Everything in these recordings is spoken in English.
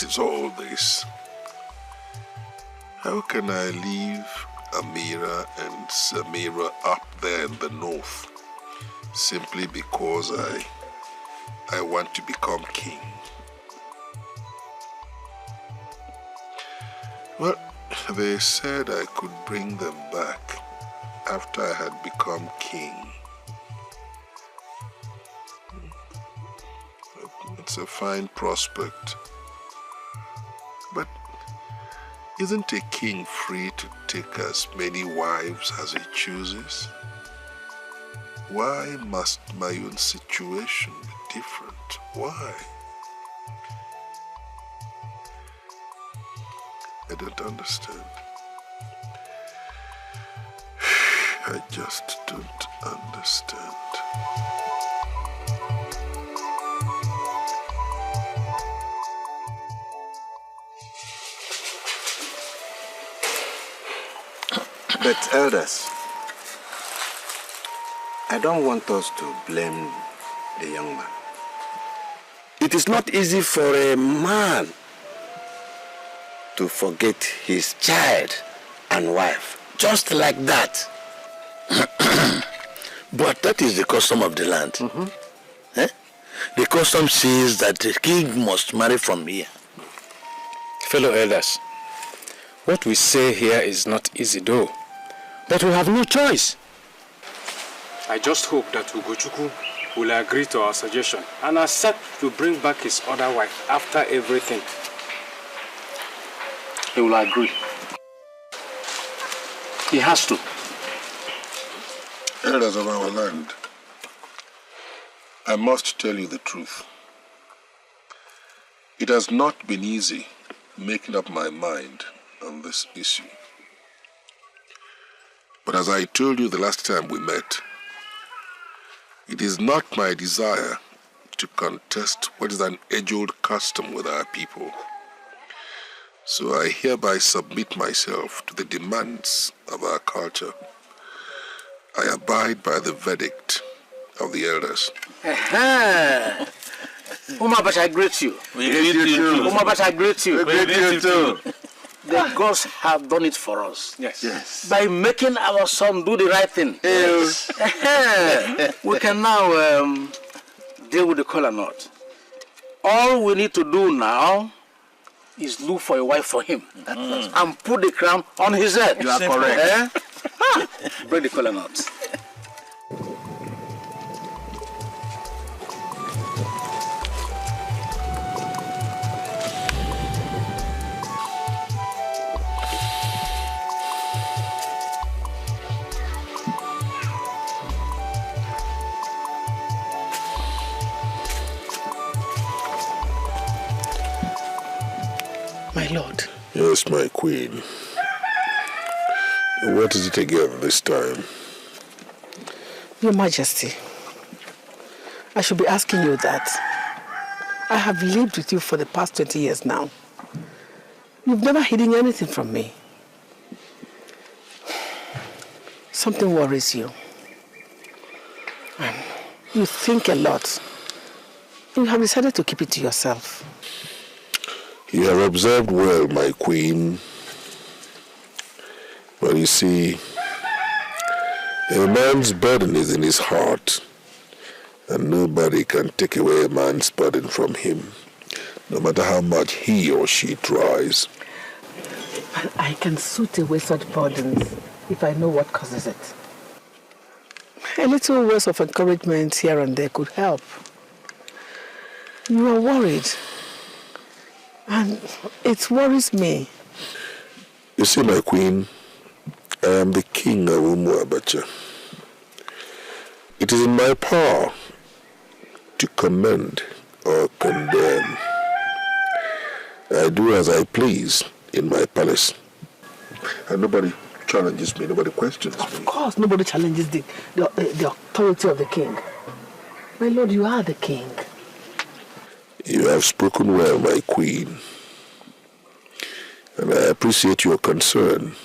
What is all this? How can I leave Amira and Samira up there in the north simply because I want to become king? Well, they said I could bring them back after I had become king. It's a fine prospect. But isn't a king free to take as many wives as he chooses? Why must my own situation be different? Why? I don't understand. I just don't understand. But elders, I don't want us to blame the young man. It is not easy for a man to forget his child and wife, just like that. But that is the custom of the land. Eh? The custom says that the king must marry from here. Fellow elders, what we say here is not easy though, but we have no choice. I just hope that Ugochukwu will agree to our suggestion and accept to bring back his other wife after everything. He will agree. He has to. Elders of our land, I must tell you the truth. It has not been easy making up my mind on this issue. But as I told you the last time we met, it is not my desire to contest what is an age-old custom with our people. So I hereby submit myself to the demands of our culture. I abide by the verdict of the elders. Umabash, I greet you. We greet you too. Umabash, I greet you. We greet you too. The gods have done it for us. Yes. By making our son do the right thing. Yes. We can now deal with the collar knot. All we need to do now is look for a wife for him and put the crown on his head. You are correct. Break the collar knot. My lord. Yes, my queen. What is it again this time? Your Majesty, I should be asking you that. I have lived with you for the past 20 years now. You've never hidden anything from me. Something worries you. You think a lot. You have decided to keep it to yourself. You have observed well, my queen. But you see, a man's burden is in his heart, and nobody can take away a man's burden from him, no matter how much he or she tries. And I can suit away such burdens if I know what causes it. A little words of encouragement here and there could help. You are worried, and it worries me. You see, my queen, I am the king of Umuabacha. It is in my power to commend or condemn. I do as I please in my palace. And nobody challenges me, nobody questions me. Of course, nobody challenges the authority of the king. My lord, you are the king. You have spoken well, my queen. And I appreciate your concern.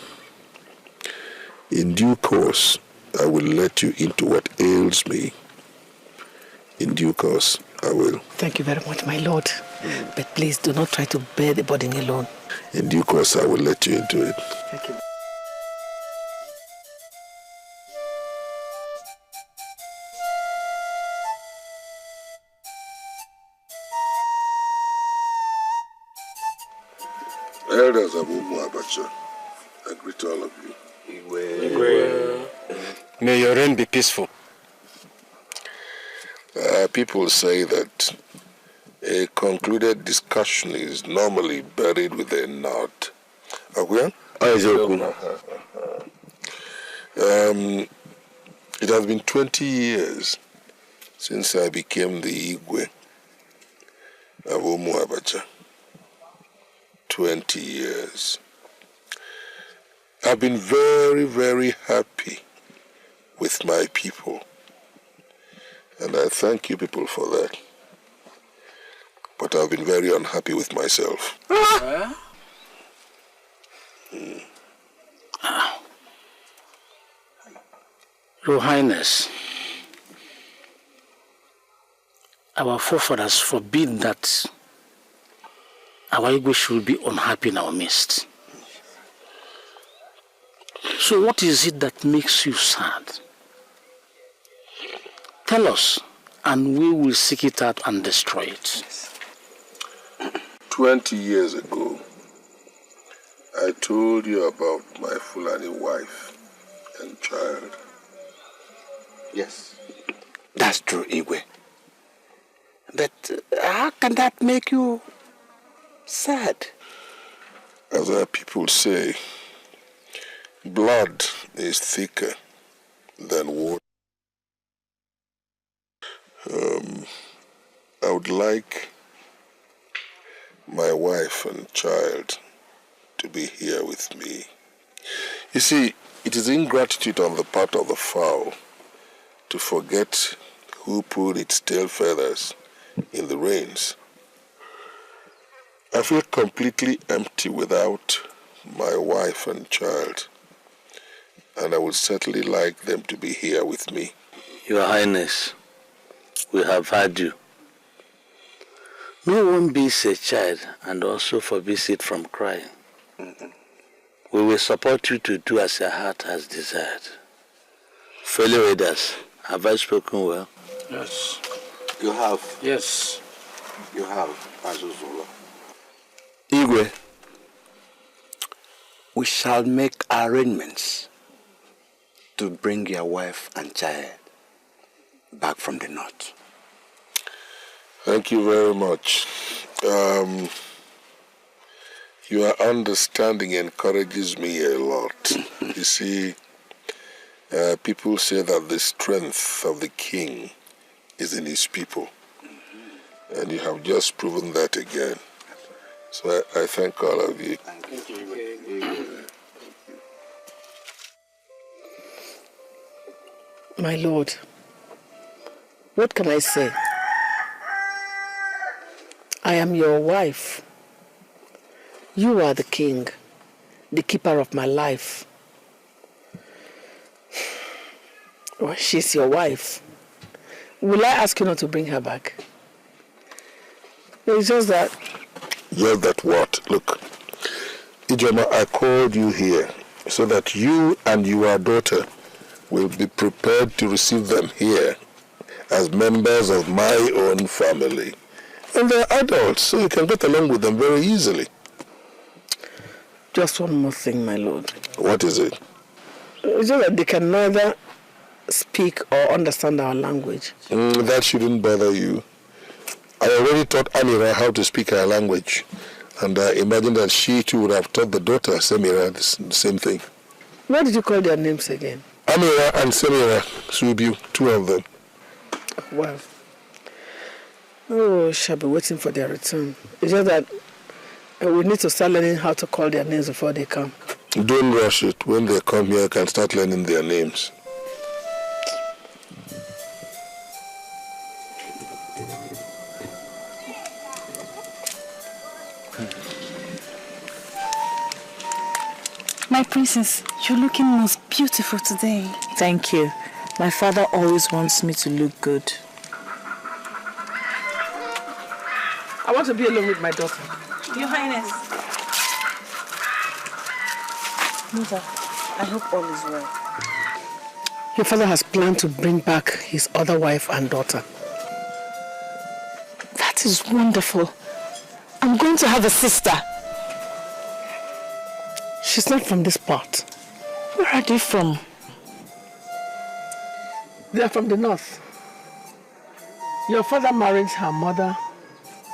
In due course, I will let you into what ails me. In due course, I will. Thank you very much, my lord. But please do not try to bear the burden alone. In due course, I will let you into it. Thank you. Elders of Abacha, I greet all of you. May your reign be peaceful. People say that a concluded discussion is normally buried with a nod. It has been 20 years since I became the Igwe of Abacha. 20 years. I've been very, very happy with my people. And I thank you people for that. But I've been very unhappy with myself. Your Highness, our forefathers forbid that our Igwe should be unhappy in our midst. So what is it that makes you sad? Tell us, and we will seek it out and destroy it. 20 years ago, I told you about my Fulani wife and child. Yes, that's true, Igwe. But how can that make you sad? As our people say, blood is thicker than water. I would like my wife and child to be here with me. You see, it is ingratitude on the part of the fowl to forget who put its tail feathers in the reins. I feel completely empty without my wife and child, and I would certainly like them to be here with me. Your Highness, we have heard you. No one beats a child and also forbids it from crying. We will support you to do as your heart has desired. Fellow elders, have I spoken well? Yes. You have. Yes. You have, Azuzula. Igwe, we shall make arrangements to bring your wife and child back from the north. Thank you very much. Your understanding encourages me a lot. You see, people say that the strength of the king is in his people. And you have just proven that again. So I thank all of you. Thank you. My lord, what can I say? I am your wife. You are the king, the keeper of my life. Well, she's your wife. Will I ask you not to bring her back? It's just that... Just that what? Look, Ijoma, I called you here so that you and your daughter will be prepared to receive them here as members of my own family. And they're adults, so you can get along with them very easily. Just one more thing, my lord. What is it? It's just that they can neither speak or understand our language. That shouldn't bother you. I already taught Amira how to speak her language. And I imagine that she too would have taught the daughter, Samira, the same thing. What did you call their names again? Amira and Samira Subiu, two of them. Well, oh, shall be waiting for their return. It's just that we need to start learning how to call their names before they come. Don't rush it. When they come here, I can start learning their names. My princess, you're looking most beautiful today. Thank you. My father always wants me to look good. I want to be alone with my daughter. Your Highness. Mother, I hope all is well. Your father has planned to bring back his other wife and daughter. That is wonderful. I'm going to have a sister. She's not from this part. Where are they from? They are from the north. Your father married her mother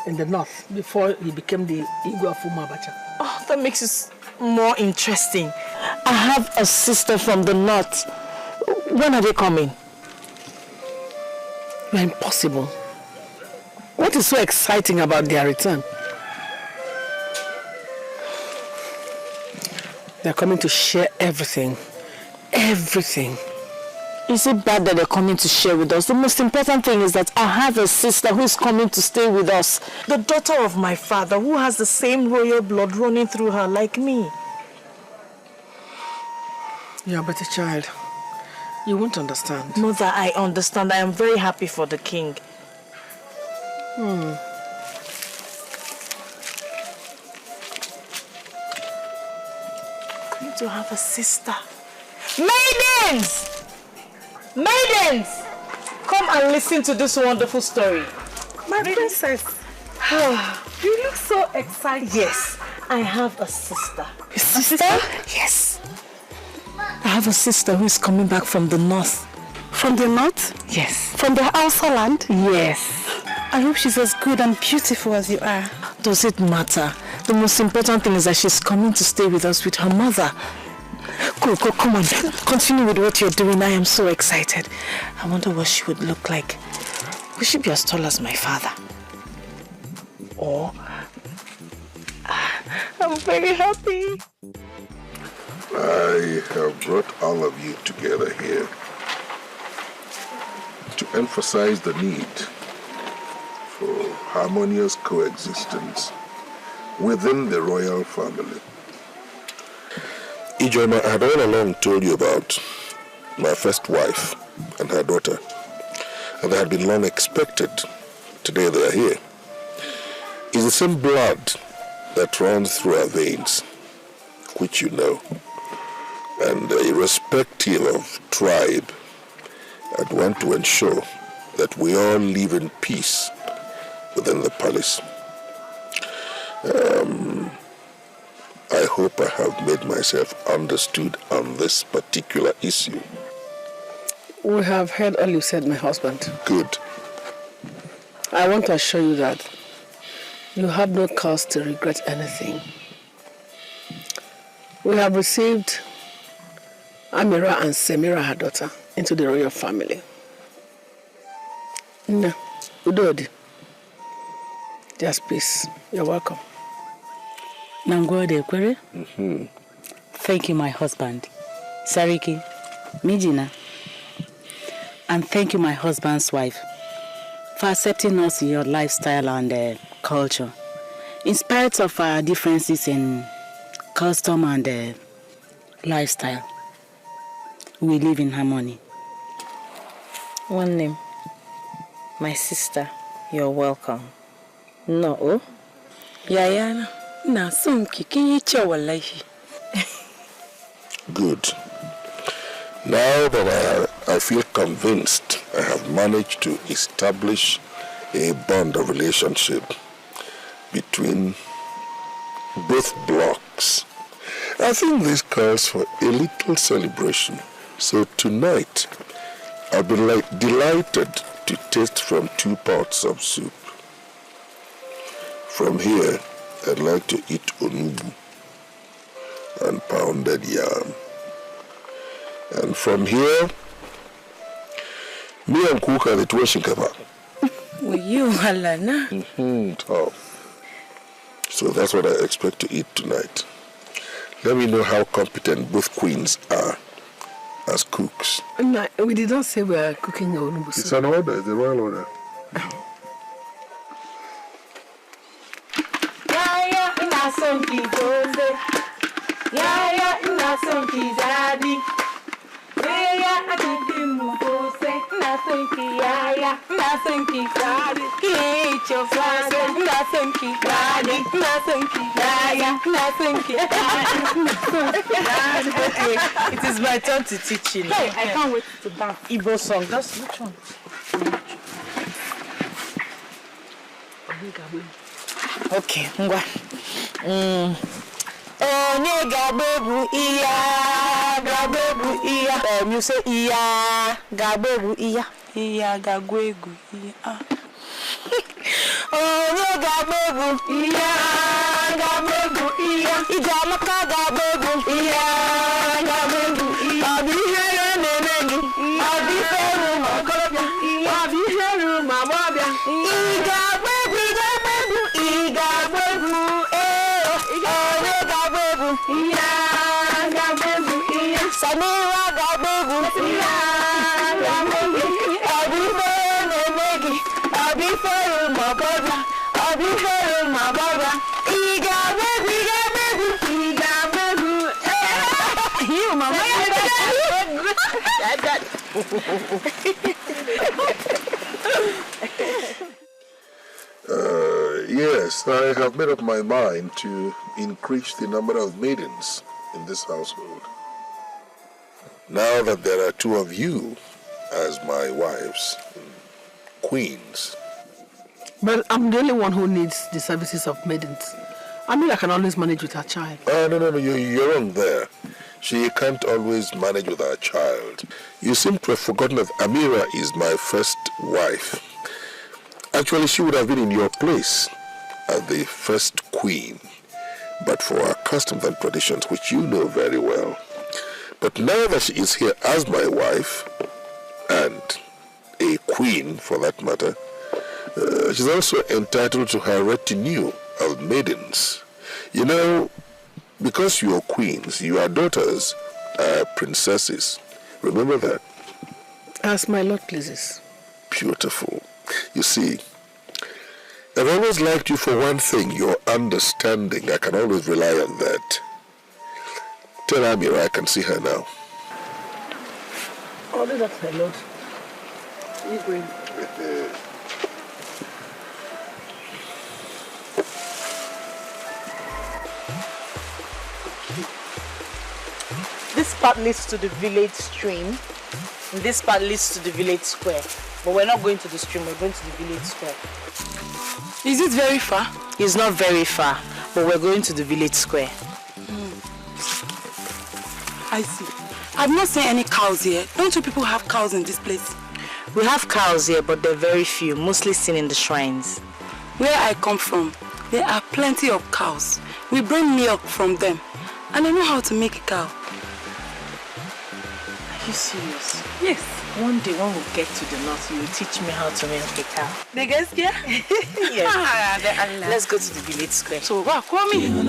in the north before he became the Igwe of Umabacha. Oh, that makes it more interesting. I have a sister from the north. When are they coming? You are impossible. What is so exciting about their return? They are coming to share everything. Everything. Is it bad that they're coming to share with us? The most important thing is that I have a sister who is coming to stay with us. The daughter of my father who has the same royal blood running through her like me. You are but a child. You won't understand. Mother, I understand. I am very happy for the king. I'm going to have a sister. Maidens! Maidens! Come and listen to this wonderful story. My princess. You look so excited. Yes, I have a sister. A sister? Yes. I have a sister who is coming back from the north. From the north? Yes. From the Hausa land? Yes. I hope she's as good and beautiful as you are. Does it matter? The most important thing is that she's coming to stay with us with her mother. Go, come on. Continue with what you're doing. I am so excited. I wonder what she would look like. Will she be as tall as my father? Or... I'm very happy. I have brought all of you together here to emphasize the need for harmonious coexistence within the royal family. Ijoma, I had all along told you about my first wife and her daughter, and they had been long expected. Today they are here. It's the same blood that runs through our veins, which you know. And irrespective of tribe, I'd want to ensure that we all live in peace within the palace. I hope I have made myself understood on this particular issue. We have heard all you said, my husband. Good. I want to assure you that you have no cause to regret anything. We have received Amira and Semira, her daughter, into the royal family. No, Udodi. Just peace. You're welcome. Nangode Kwere. Thank you, my husband, Sariki, Mijina. And thank you, my husband's wife, for accepting us in your lifestyle and culture. In spite of our differences in custom and lifestyle, we live in harmony. One name. My sister, you're welcome. No, oh? Yayana, na some kiki wallahi. Good. Now that I feel convinced I have managed to establish a bond of relationship between both blocks, I think this calls for a little celebration. So tonight, I'll be delighted to taste from 2 pots of soup. From here, I'd like to eat onubu and pounded yam. And from here, me and Cook are the two shinkaba. Will you, Halana? Tough. So that's what I expect to eat tonight. Let me know how competent both queens are as cooks. No, we did not say we are cooking onubu soup. It's an order, it's a royal order. nothing yeah, nothing daddy. Eat your flask, nothing daddy, nothing yeah, nothing daddy. Okay, it is my turn to teach you now. Hey, I can't wait to dance Igbo song. Just which one? Okay, ngwa. Onye gabebu iya, gabebu iya. You say iya, gabebu iya. Iya, gagwegu iya. Onye gabebu iya, gabebu iya. Ijamaka gabebu iya, gabebu iya. Abihere nenegi, abihere makorobia, abihere mamobia. Igabebu, igabebu, igabebu. Iya, gabebu, iya. Saniwa gabebu, iya, gabebu. Abihere nenegi, abihere makorobia, abihere mamobia. Igabebu, igabebu, igabebu. You, mama. Yes, I have made up my mind to increase the number of maidens in this household. Now that there are two of you as my wives, queens. But I'm the only one who needs the services of maidens. I mean, I can always manage with her child. No, you're wrong there. She can't always manage with her child. You seem to have forgotten that Amira is my first wife. Actually, she would have been in your place as the first queen, but for our customs and traditions, which you know very well. But now that she is here as my wife, and a queen for that matter, she's also entitled to her retinue of maidens. You know, because you are queens, your daughters are princesses. Remember that? As my lord pleases. Beautiful. You see, I've always liked you for one thing, your understanding. I can always rely on that. Tell Amira I can see her now. Only that, my lord. You bring. This path leads to the village stream. And this path leads to the village square. But we're not going to the stream, we're going to the village square. Is it very far? It's not very far, but we're going to the village square. I see. I've not seen any cows here. Don't you people have cows in this place? We have cows here, but they're very few, mostly seen in the shrines. Where I come from, there are plenty of cows. We bring milk from them. And I know how to make a cow. Are you serious? Yes. One day when we get to the north, you will teach me how to milk a cow. The guys here? Yes. Let's go to the village square. So, wow, come in.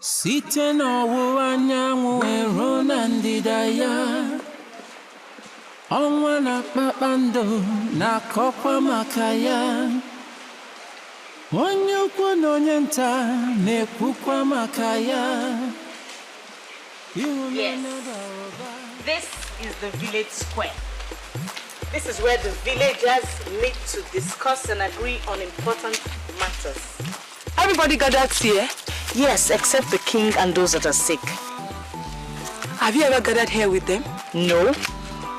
Site n'ọwụwa anyanwụ ruo na ndịda ya, ọnwa na kpakpando na-akọkwa maka ya, onye ukwu na onye nta na-ekwukwa maka ya. Yes, this is the village square. This is where the villagers meet to discuss and agree on important matters. Everybody gathered here? Yes, except the king and those that are sick. Have you ever gathered here with them? No.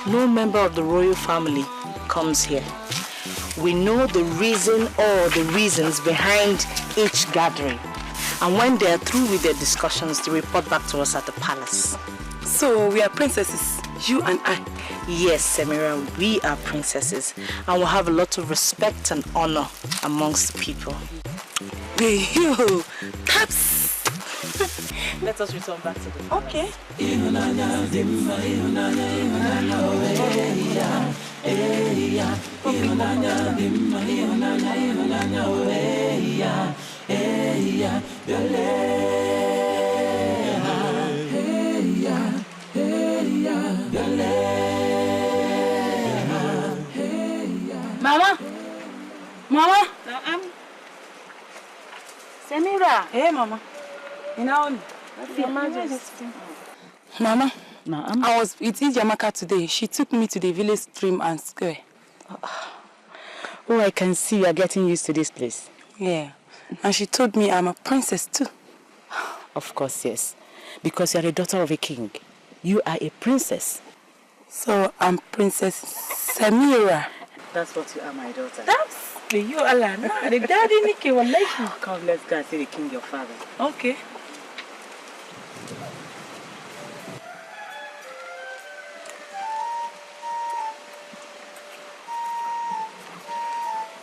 No member of the royal family comes here. We know the reason or the reasons behind each gathering. And when they are through with their discussions, they report back to us at the palace. So we are princesses, you and I? Yes, Samira, we are princesses. And we'll have a lot of respect and honor amongst the people. Hey, you, taps. Let us return back to the palace. Okay. Hey, Mama. You know, Your Majesty. Mama, I was with Ijamaka today. She took me to the village stream and square. Oh, I can see you are getting used to this place. Yeah. And she told me I'm a princess too. Of course, yes. Because you are a daughter of a king. You are a princess. So I'm Princess Samira. That's what you are, my daughter. That's you, Alana. The daddy Nike will like you. Come, let's go and see the king, your father. Okay.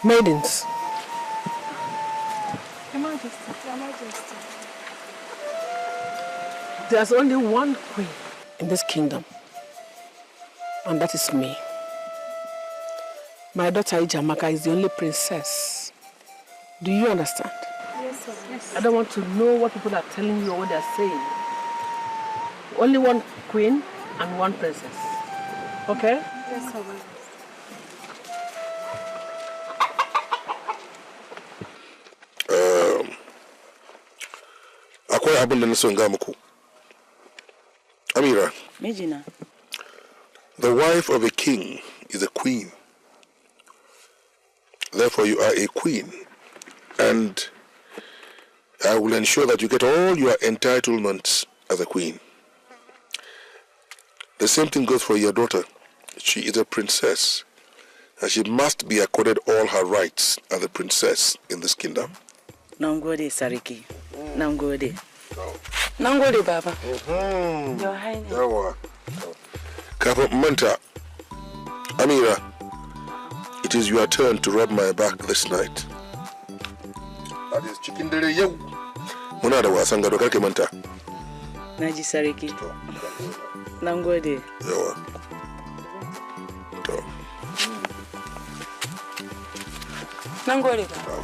Maidens. Your Majesty, Your Majesty. There's only one queen in this kingdom, and that is me. My daughter Ijamaka is the only princess. Do you understand? Yes, sir. Yes. I don't want to know what people are telling you or what they're saying. Only one queen and one princess. Okay? Yes, sir. Akwai abin da na so in ga muku. Amira. Regina. The wife of a king is a queen. Therefore, you are a queen. And I will ensure that you get all your entitlements as a queen. The same thing goes for your daughter. She is a princess. And she must be accorded all her rights as a princess in this kingdom. Nangode, Sariki. Nangode. Nangode, Baba. Your Highness. Kafin manta, Amira, it is your turn to rub my back this night. That is chicken dere yau. Muna da wasan gado karke manta. Naji Sariki. Nangode. Yawa. Nangode, Baba.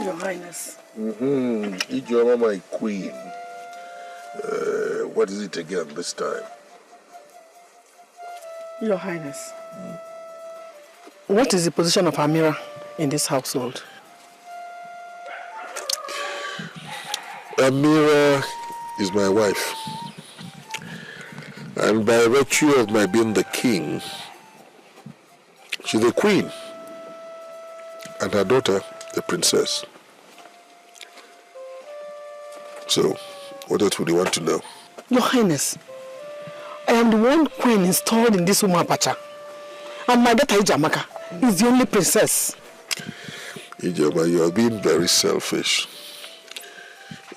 Your Highness. Ijoma, my queen. What is it again this time? Your Highness. What is the position of Amira in this household? Amira is my wife. And by virtue of my being the king, she's the queen. And her daughter, the princess. So, what else would you want to know? Your Highness, I am the one queen installed in this woman pacha. And my daughter Ijamaka is the only princess. Ijoma, you are being very selfish.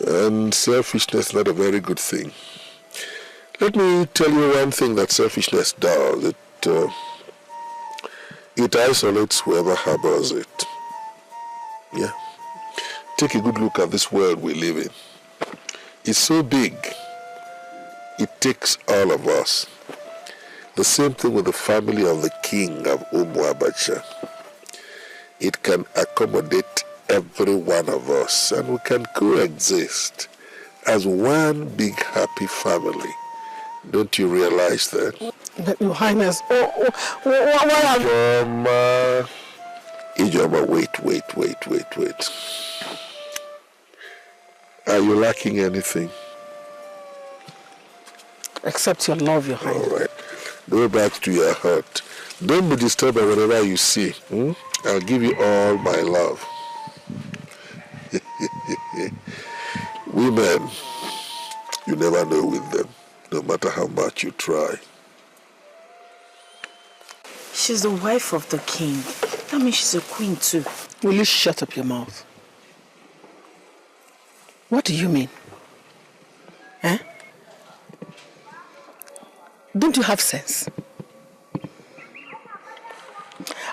And selfishness is not a very good thing. Let me tell you one thing that selfishness does. It isolates whoever harbors it. Yeah. Take a good look at this world we live in. It's so big. It takes all of us. The same thing with the family of the king of Umuabacha. It can accommodate every one of us, and we can coexist as one big happy family. Don't you realize that? Your Highness, Ijoma, wait. Are you lacking anything? Except your love, Your Highness. All right. Go back to your heart. Don't be disturbed by whatever you see. I'll give you all my love. Women, you never know with them, no matter how much you try. She's the wife of the king. That means she's a queen too. Will you shut up your mouth? What do you mean? Eh? Don't you have sense?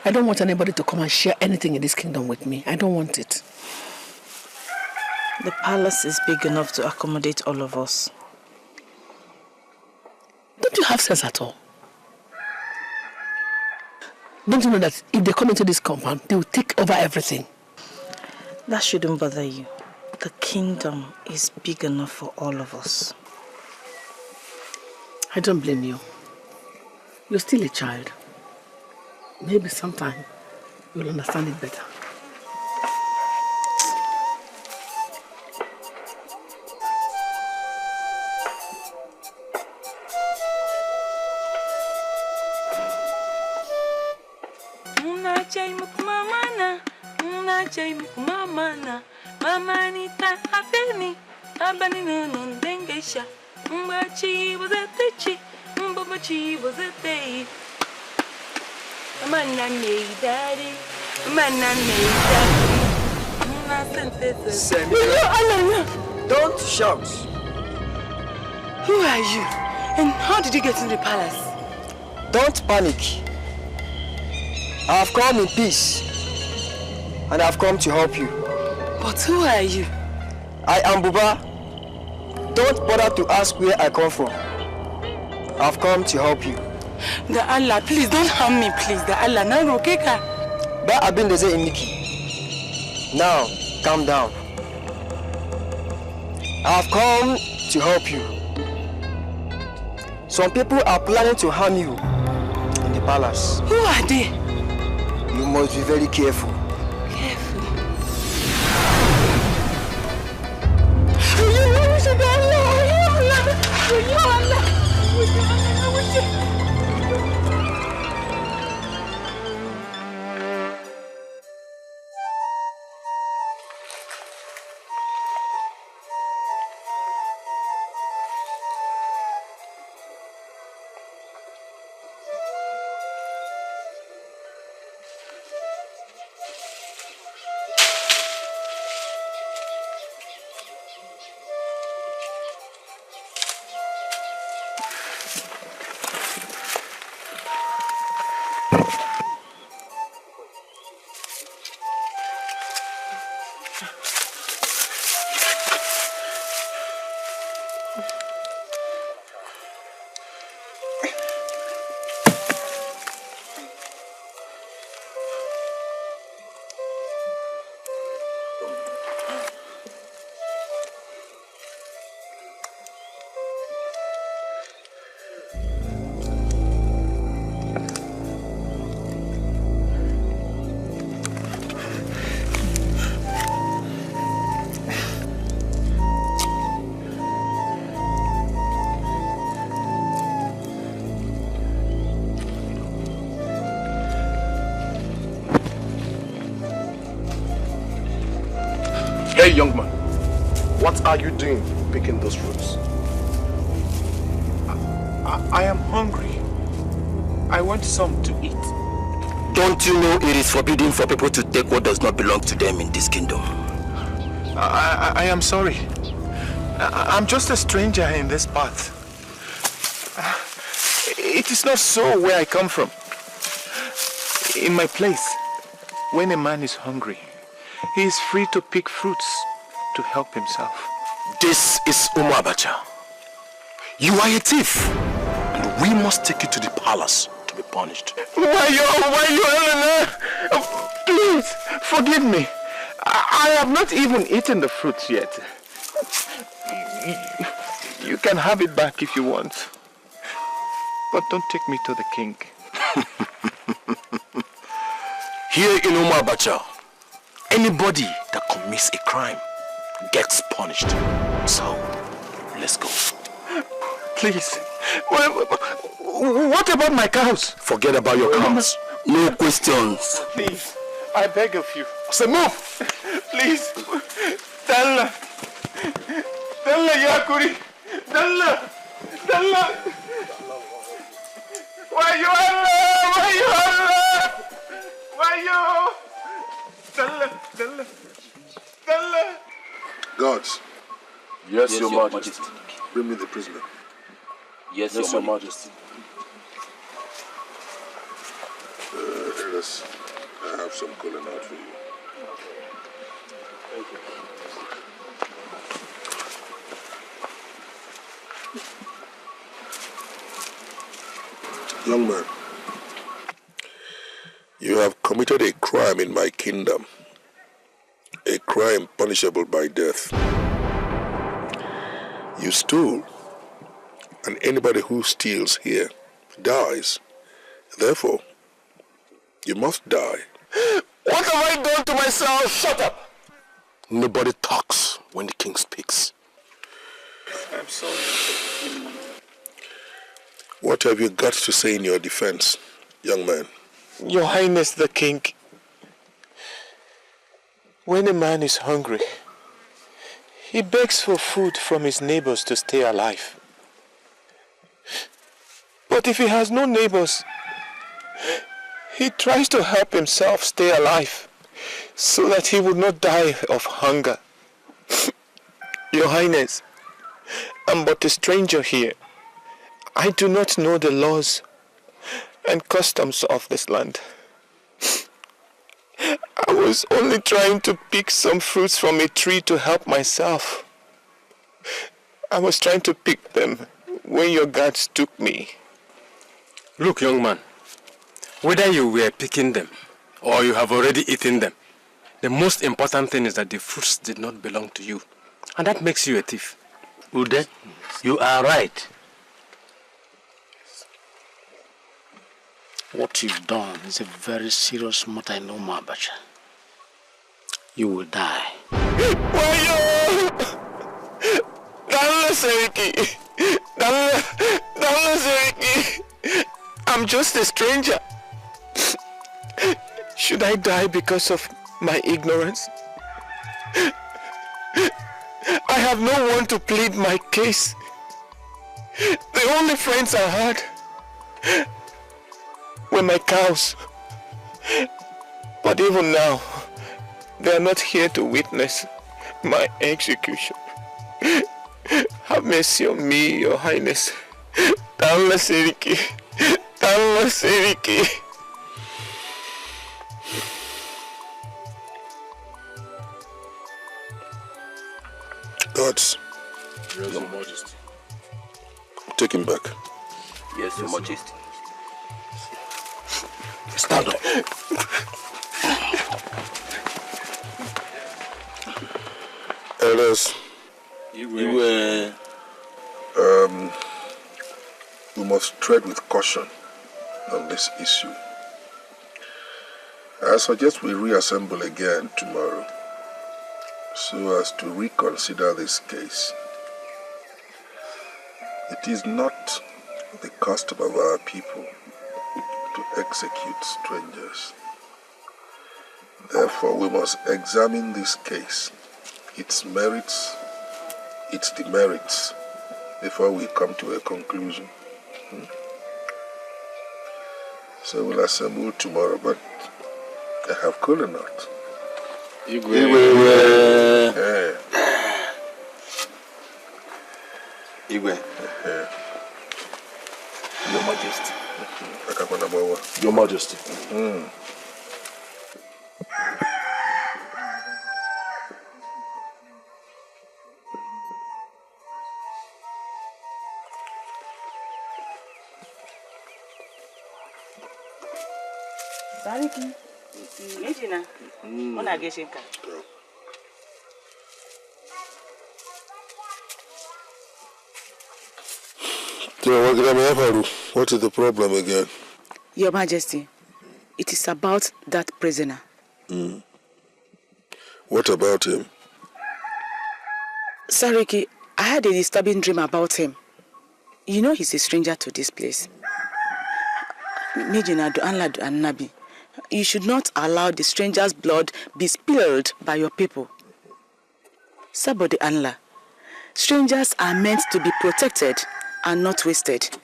I don't want anybody to come and share anything in this kingdom with me. I don't want it. The palace is big enough to accommodate all of us. Don't you have sense at all? Don't you know that if they come into this compound, they will take over everything? That shouldn't bother you. The kingdom is big enough for all of us. I don't blame you. You're still a child. Maybe sometime you'll understand it better. Mamanita Abeni, Abani no Dengesha, Mbachi was a techi, Mbachi was a day. A man named Daddy, a man named Daddy. Don't shout. Who are you? And how did you get in the palace? Don't panic. I have come in peace, and I have come to help you. But who are you? I am Buba. Don't bother to ask where I come from. I've come to help you. The Allah, please don't harm me, please. The Allah, no, okay? But I've been there in Nikki. Now, calm down. I've come to help you. Some people are planning to harm you in the palace. Who are they? You must be very careful. Hey, young man, what are you doing picking those fruits? I am hungry. I want some to eat. Don't you know it is forbidden for people to take what does not belong to them in this kingdom? I am sorry. I'm just a stranger in this path. It is not so where I come from. In my place, when a man is hungry, he is free to pick fruits to help himself. This is Abacha. You are a thief, and we must take you to the palace to be punished. Why you, please, forgive me. I have not even eaten the fruits yet. You can have it back if you want. But don't take me to the king. Here in Abacha, anybody that commits a crime gets punished. So, let's go. Please. What about my cows? Forget about your cows. No questions. Please, I beg of you. So move. Please. Dalla Yakuri. Dalla. Why you Allah? Dalla. Guards. Yes, Your Majesty. Bring me the prisoner. Yes, Your Majesty. Elders, I have some calling out for you. Young man, You have committed a crime in my kingdom. A crime punishable by death. You stole, and anybody who steals here dies. Therefore, you must die. What have I done to myself? Shut up! Nobody talks when the king speaks. I'm sorry. What have you got to say in your defense, young man? Your Highness the King, when a man is hungry, he begs for food from his neighbors to stay alive. But if he has no neighbors, he tries to help himself stay alive so that he would not die of hunger. Your Highness, I'm but a stranger here. I do not know the laws and customs of this land. I was only trying to pick some fruits from a tree to help myself. I was trying to pick them when your guards took me. Look, young man, whether you were picking them or you have already eaten them, the most important thing is that the fruits did not belong to you. And that makes you a thief. Ude, you are right. What you've done is a very serious matter in Umabacha. You will die. Wayo! Dala Seriki! I'm just a stranger. Should I die because of my ignorance? I have no one to plead my case. The only friends I had were my cows. But even now, they are not here to witness my execution. Have mercy on me, Your Highness. Dala Seriki. Dala Seriki. Guards. Yes, Your Majesty. Take him back. Yes, Your Majesty. Stand up. Elders. We must tread with caution on this issue. I suggest we reassemble again tomorrow so as to reconsider this case. It is not the custom of our people to execute strangers. Therefore, we must examine this case, its merits, its demerits, before we come to a conclusion. So we'll assemble tomorrow, but I have cola nut. Igwe. Igwe. Your Majesty. Your Majesty. Sariki, Regina, accusation. What is the problem again? Your Majesty, it is about that prisoner. What about him? Sariki, I had a disturbing dream about him. You know he's a stranger to this place. Regina, Nabi, you should not allow the stranger's blood be spilled by your people. Sabodi Anla, strangers are meant to be protected and not wasted.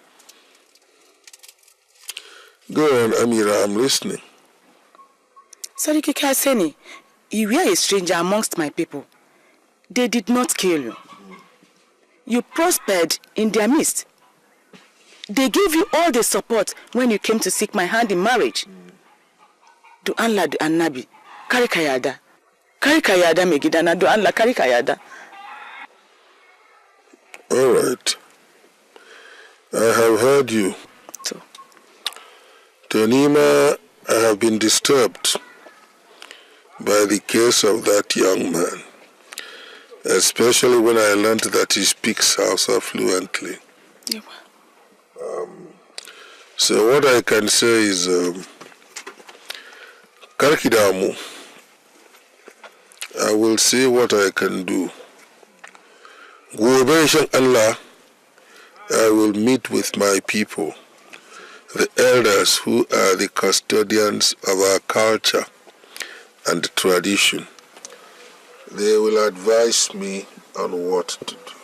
Go on, Amira, I'm listening. Sariki Kaseni, you were a stranger amongst my people. They did not kill you. You prospered in their midst. They gave you all the support when you came to seek my hand in marriage. Do Anla do Annabi, Karikayada. Karikayada Megidana, do Anla Karikayada. All right. I have heard you. So. Tonima I have been disturbed by the case of that young man, especially when I learned that he speaks Hausa fluently. Yeah. So what I can say is, Karkidamu, I will see what I can do. Gobe Allah, I will meet with my people, the elders who are the custodians of our culture and tradition. They will advise me on what to do.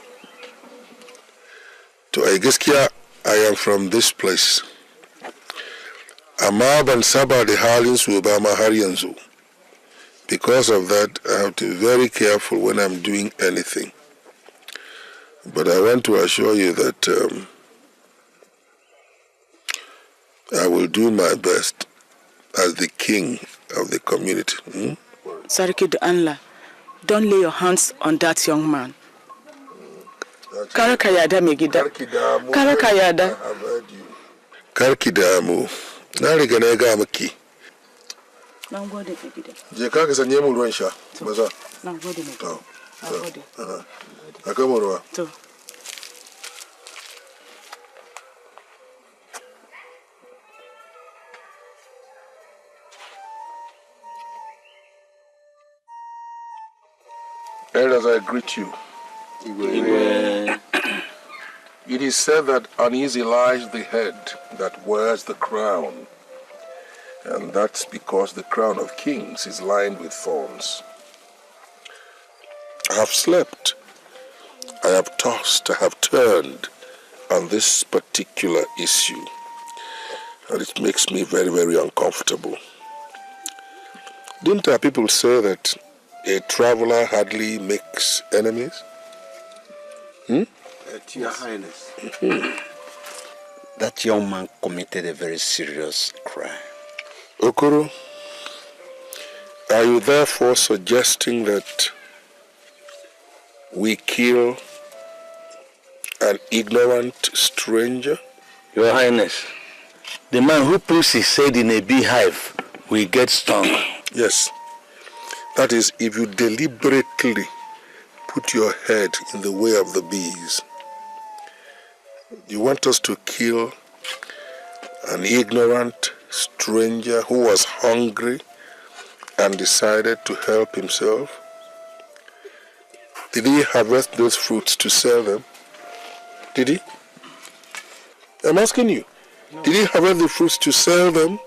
To Aigiskia, I am from this place. Amma ban saba da halin su ba ma har yanzu. Because of that, I have to be very careful when I'm doing anything. But I want to assure you that I will do my best as the king of the community. Sariki Anla, don't lay your hands on that young man. Karakayada Megida. Karakayada. I have heard you. Karkidamu. Na riga na ga miki. Na gode Megida. Je ka sanye mu ruwan sha. Maza. Na gode Megida. Na gode. Aka mu ruwa. To. Elders, I greet you. It is said that uneasy lies the head that wears the crown, and that's because the crown of kings is lined with thorns. I have slept, I have tossed, I have turned on this particular issue, and it makes me very, very uncomfortable. Didn't our people say that a traveler hardly makes enemies? Your Highness, that young man committed a very serious crime. Okoro, are you therefore suggesting that we kill an ignorant stranger? Your Highness, the man who puts his head in a beehive will get stung. Yes. That is, if you deliberately put your head in the way of the bees. You want us to kill an ignorant stranger who was hungry and decided to help himself? Did he harvest those fruits to sell them? Did he? I'm asking you. No. Did he harvest the fruits to sell them?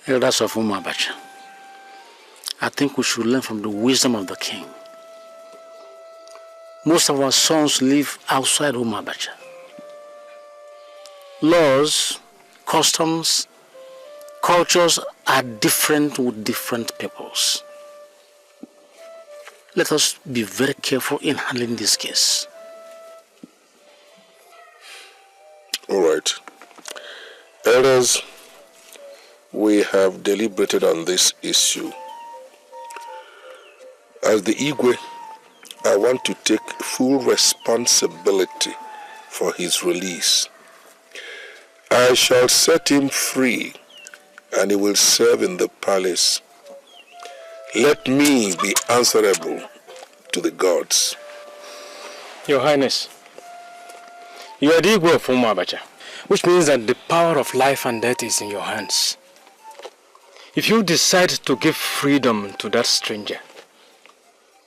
Elders of Umabacha, I think we should learn from the wisdom of the king. Most of our sons live outside Umabacha. Laws, customs, cultures are different with different peoples. Let us be very careful in handling this case. All right. Elders, we have deliberated on this issue. As the Igwe, I want to take full responsibility for his release. I shall set him free, and he will serve in the palace. Let me be answerable to the gods. Your Highness, you are the Igwe of Umabacha, which means that the power of life and death is in your hands. If you decide to give freedom to that stranger,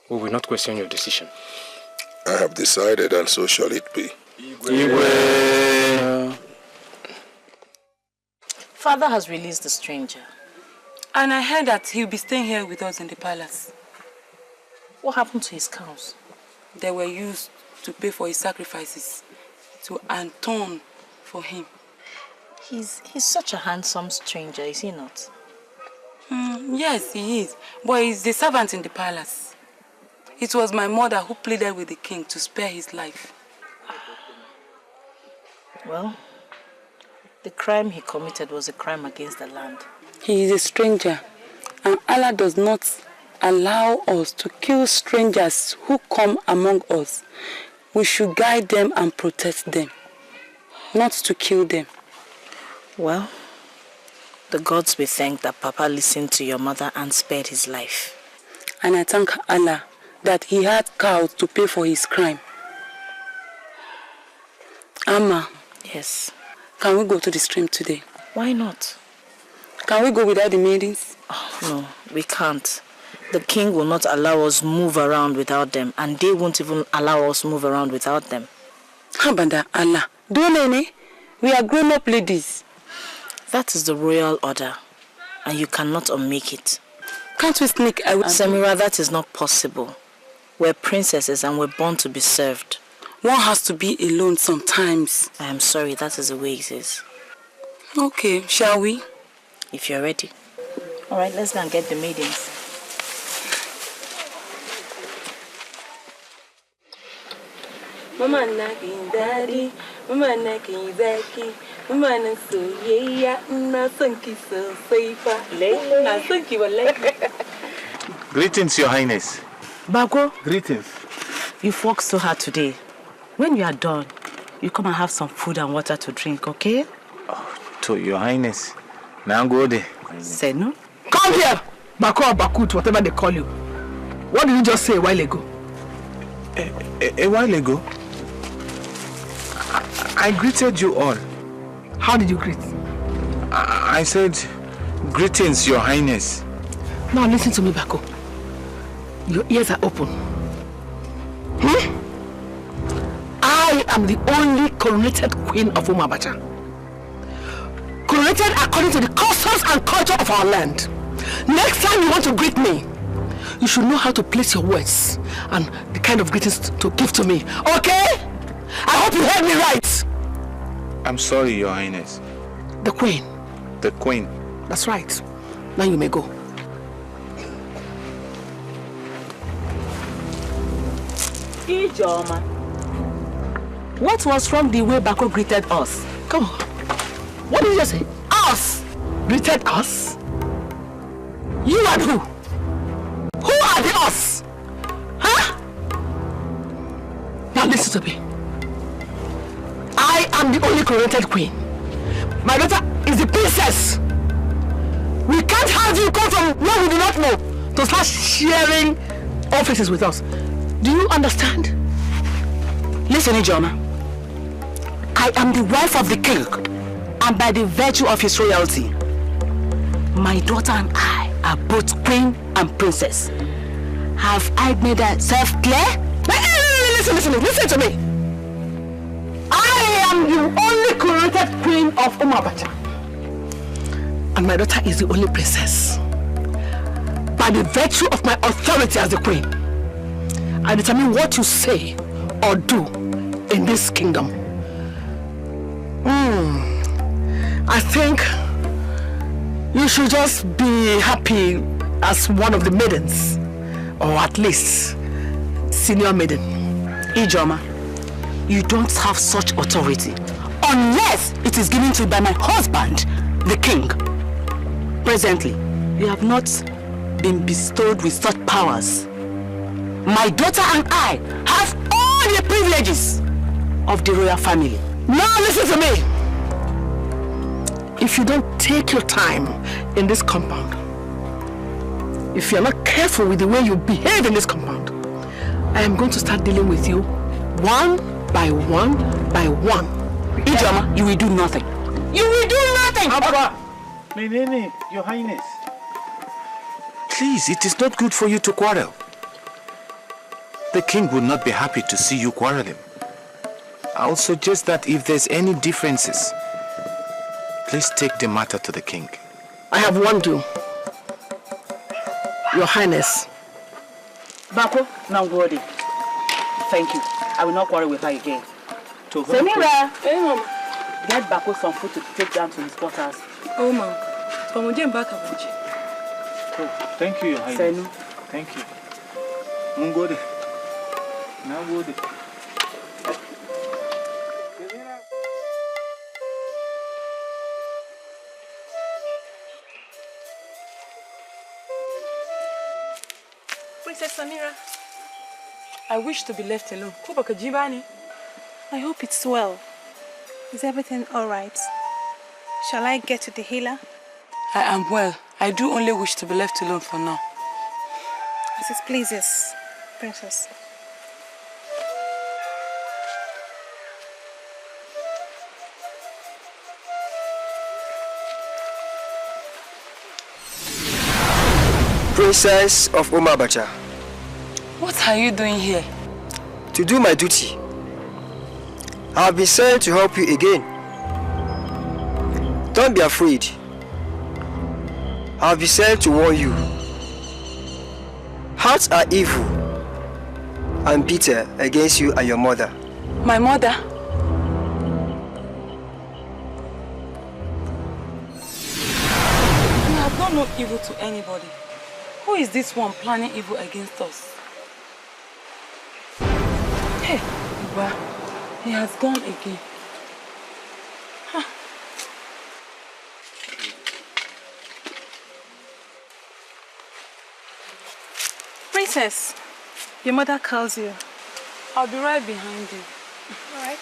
we will not question your decision. I have decided, and so shall it be. Igwe. Father has released the stranger. And I heard that he'll be staying here with us in the palace. What happened to his cows? They were used to pay for his sacrifices, to atone for him. He's such a handsome stranger, is he not? Yes, he is. But he's the servant in the palace. It was my mother who pleaded with the king to spare his life. Well, the crime he committed was a crime against the land. He is a stranger, and Allah does not allow us to kill strangers who come among us. We should guide them and protect them, not to kill them. Well, The gods be thanked that Papa listened to your mother and spared his life. And I thank Allah that he had cows to pay for his crime. Amma. Yes? Can we go to the stream today? Why not? Can we go without the maidens? Oh, no, we can't. The king will not allow us move around without them, and they won't even allow us move around without them. Habanda Allah. Don't we are grown-up ladies. That is the royal order, and you cannot unmake it. Can't we sneak away? Samira, that is not possible. We're princesses and we're born to be served. One has to be alone sometimes. I am sorry, that is the way it is. Okay, shall we? If you're ready. Alright, let's go and get the maidens. Mama nagging daddy, mama nagging Zaki, mama na soyayya, na son ki sosai fa. Na son ki wallahi. Greetings, Your Highness. Bago, Greetings. you've worked so hard today. When you are done, you come and have some food and water to drink, okay? Oh, to Your Highness. Now go there. Say no. Come here! Bako or Bakut, whatever they call you. What did you just say a while ago? A while ago? I greeted you all. How did you greet? I said, greetings, Your Highness. Now listen to me, Bako. Your ears are open. I am the only coronated queen of Umabacha. Coronated according to the customs and culture of our land. Next time you want to greet me, you should know how to place your words and the kind of greetings to give to me. Okay? I hope you heard me right. I'm sorry, Your Highness. The queen. The queen. That's right. Now you may go. Ijoma. What was wrong the way Bako greeted us? Come on. What did you just say? Us? Greeted us? You and who? Who are the us? Huh? Now listen to me. I am the only coronated queen. My daughter is the princess. We can't have you come from where we do not know to start sharing offices with us. Do you understand? Listen, Ijoma. I am the wife of the king, and by the virtue of his royalty, my daughter and I are both queen and princess. Have I made myself clear? Listen to me. I am the only coronated queen of Umabacha. And my daughter is the only princess. By the virtue of my authority as the queen, I determine what you say or do in this kingdom. I think you should just be happy as one of the maidens, or at least senior maiden. Ijoma, you don't have such authority unless it is given to you by my husband, the king. Presently, you have not been bestowed with such powers. My daughter and I have all the privileges of the royal family. Now listen to me. If you don't take your time in this compound, if you're not careful with the way you behave in this compound, I am going to start dealing with you one by one by one. Ijoma, you will do nothing. You will do nothing! Abba! Menene, Your Highness. Please, it is not good for you to quarrel. The king would not be happy to see you quarreling. I'll suggest that if there's any differences, please take the matter to the king. I have one do. Your Highness. Bako, now Gordy. Thank you. I will not quarrel with her again. Samira! Hey, Mom. Get Bako some food to take down to his quarters. Oh, Mom. Oh, thank you, Your Highness. Senu. Thank you. Mungode. Now go there. Princess Samira, I wish to be left alone. I hope it's well. Is everything all right? Shall I get to the healer? I am well. I do only wish to be left alone for now. As it pleases, Princess. Princess of Umabacha. What are you doing here? To do my duty. I have been sent to help you again. Don't be afraid. I have been sent to warn you. Hearts are evil and bitter against you and your mother. My mother? We have done no evil to anybody. Who is this one planning evil against us? Hey, Iba, he has gone again. Huh. Princess, your mother calls you. I'll be right behind you. All right.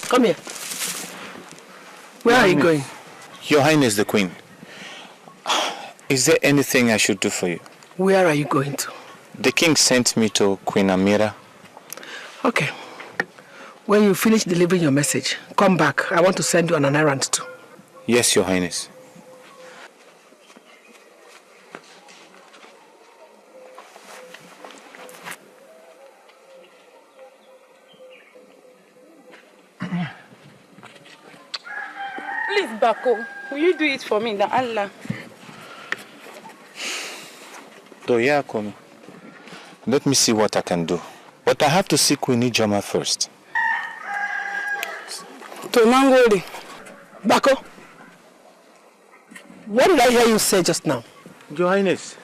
Come here. Where are you going? Your Highness the Queen. Is there anything I should do for you? Where are you going to? The king sent me to Queen Amira. Okay. When you finish delivering your message, come back. I want to send you on an errand too. Yes, Your Highness. Please, Bako, will you do it for me, the Allah? Doyakomi. Let me see what I can do. But I have to see Queen Ijoma first. Tonangoli. Bako, what did I hear you say just now? Your Highness.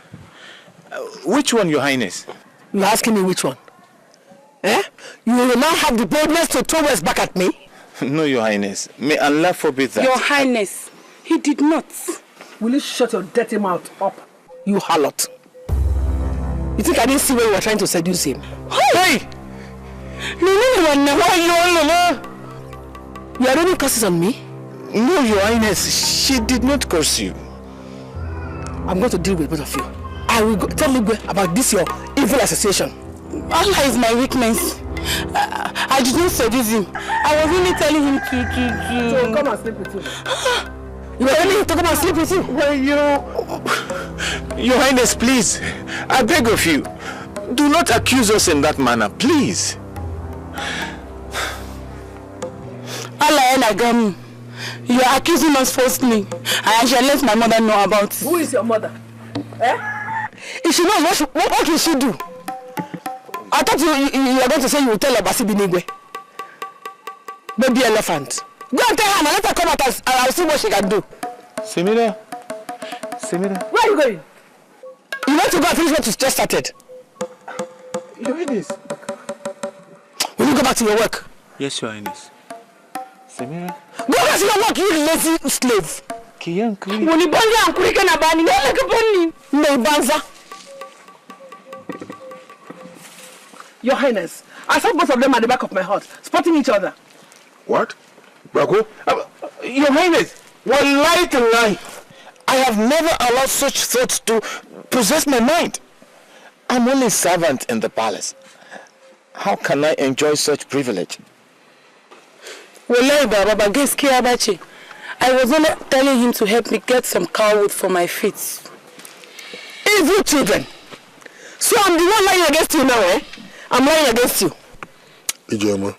Which one, Your Highness? You're asking me which one? Eh? You will now have the boldness to throw words back at me? No, Your Highness. May Allah forbid that. Your Highness, he did not. Will you shut your dirty mouth up, you harlot? You think I didn't see when you were trying to seduce him? Hey! You are running curses on me? No, Your Highness. She did not curse you. I'm going to deal with both of you. I will tell Igwe about this your evil association. Allah is my weakness. I did not seduce him. I was only telling him to... So come and sleep with him. You were telling him to come and sleep with him? Well, Your Highness, please. I beg of you. Do not accuse us in that manner, please. Allah Elagam, you are accusing us falsely. I shall let my mother know about it. Who is your mother? Eh? If she knows, what will she do? I thought you were going to say you will tell her Basi Binigwe. Baby elephant. Go and tell her and let her come out and I'll see what she can do. Semira. Where are you going? You want to go and finish what you just started? Your Highness. Will you go back to your work? Yes, Your Highness. Semira. Go back to your work, you lazy slave. Kiyankuri. Unibanza ankurike na bani. Banza. Your Highness, I saw both of them at the back of my heart, spotting each other. What? Bako? Your Highness, one lie to lie. I have never allowed such thoughts to possess my mind. I'm only a servant in the palace. How can I enjoy such privilege? I was only telling him to help me get some cow wood for my feet. Evil children. So I'm the one lying against you now, eh? I'm lying against you. Ijoma,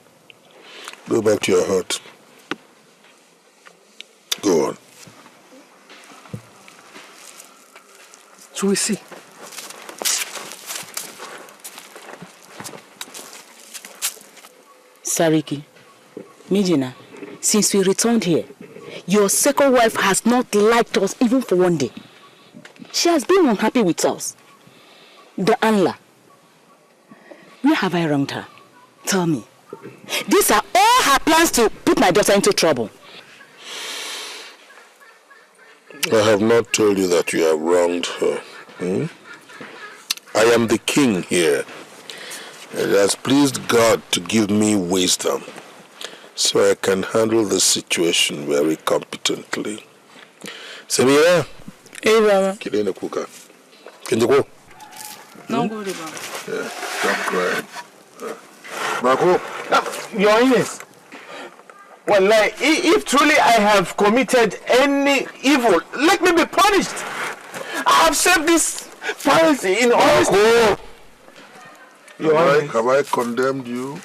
go back to your hut. Go on. So we see. Sariki, Mijina, since we returned here, your second wife has not liked us even for one day. She has been unhappy with us. The Anla. Where have I wronged her? Tell me. These are all her plans to put my daughter into trouble. I have not told you that you have wronged her. I am the king here. It has pleased God to give me wisdom so I can handle the situation very competently. Samira? Hey, Baba. Kilena Kuka. Can you go? No, go, Baba. Yeah, stop crying. Marco? Your Highness, well, like, if truly I have committed any evil, let me be punished. I have served this palace in honesty. Have I condemned you?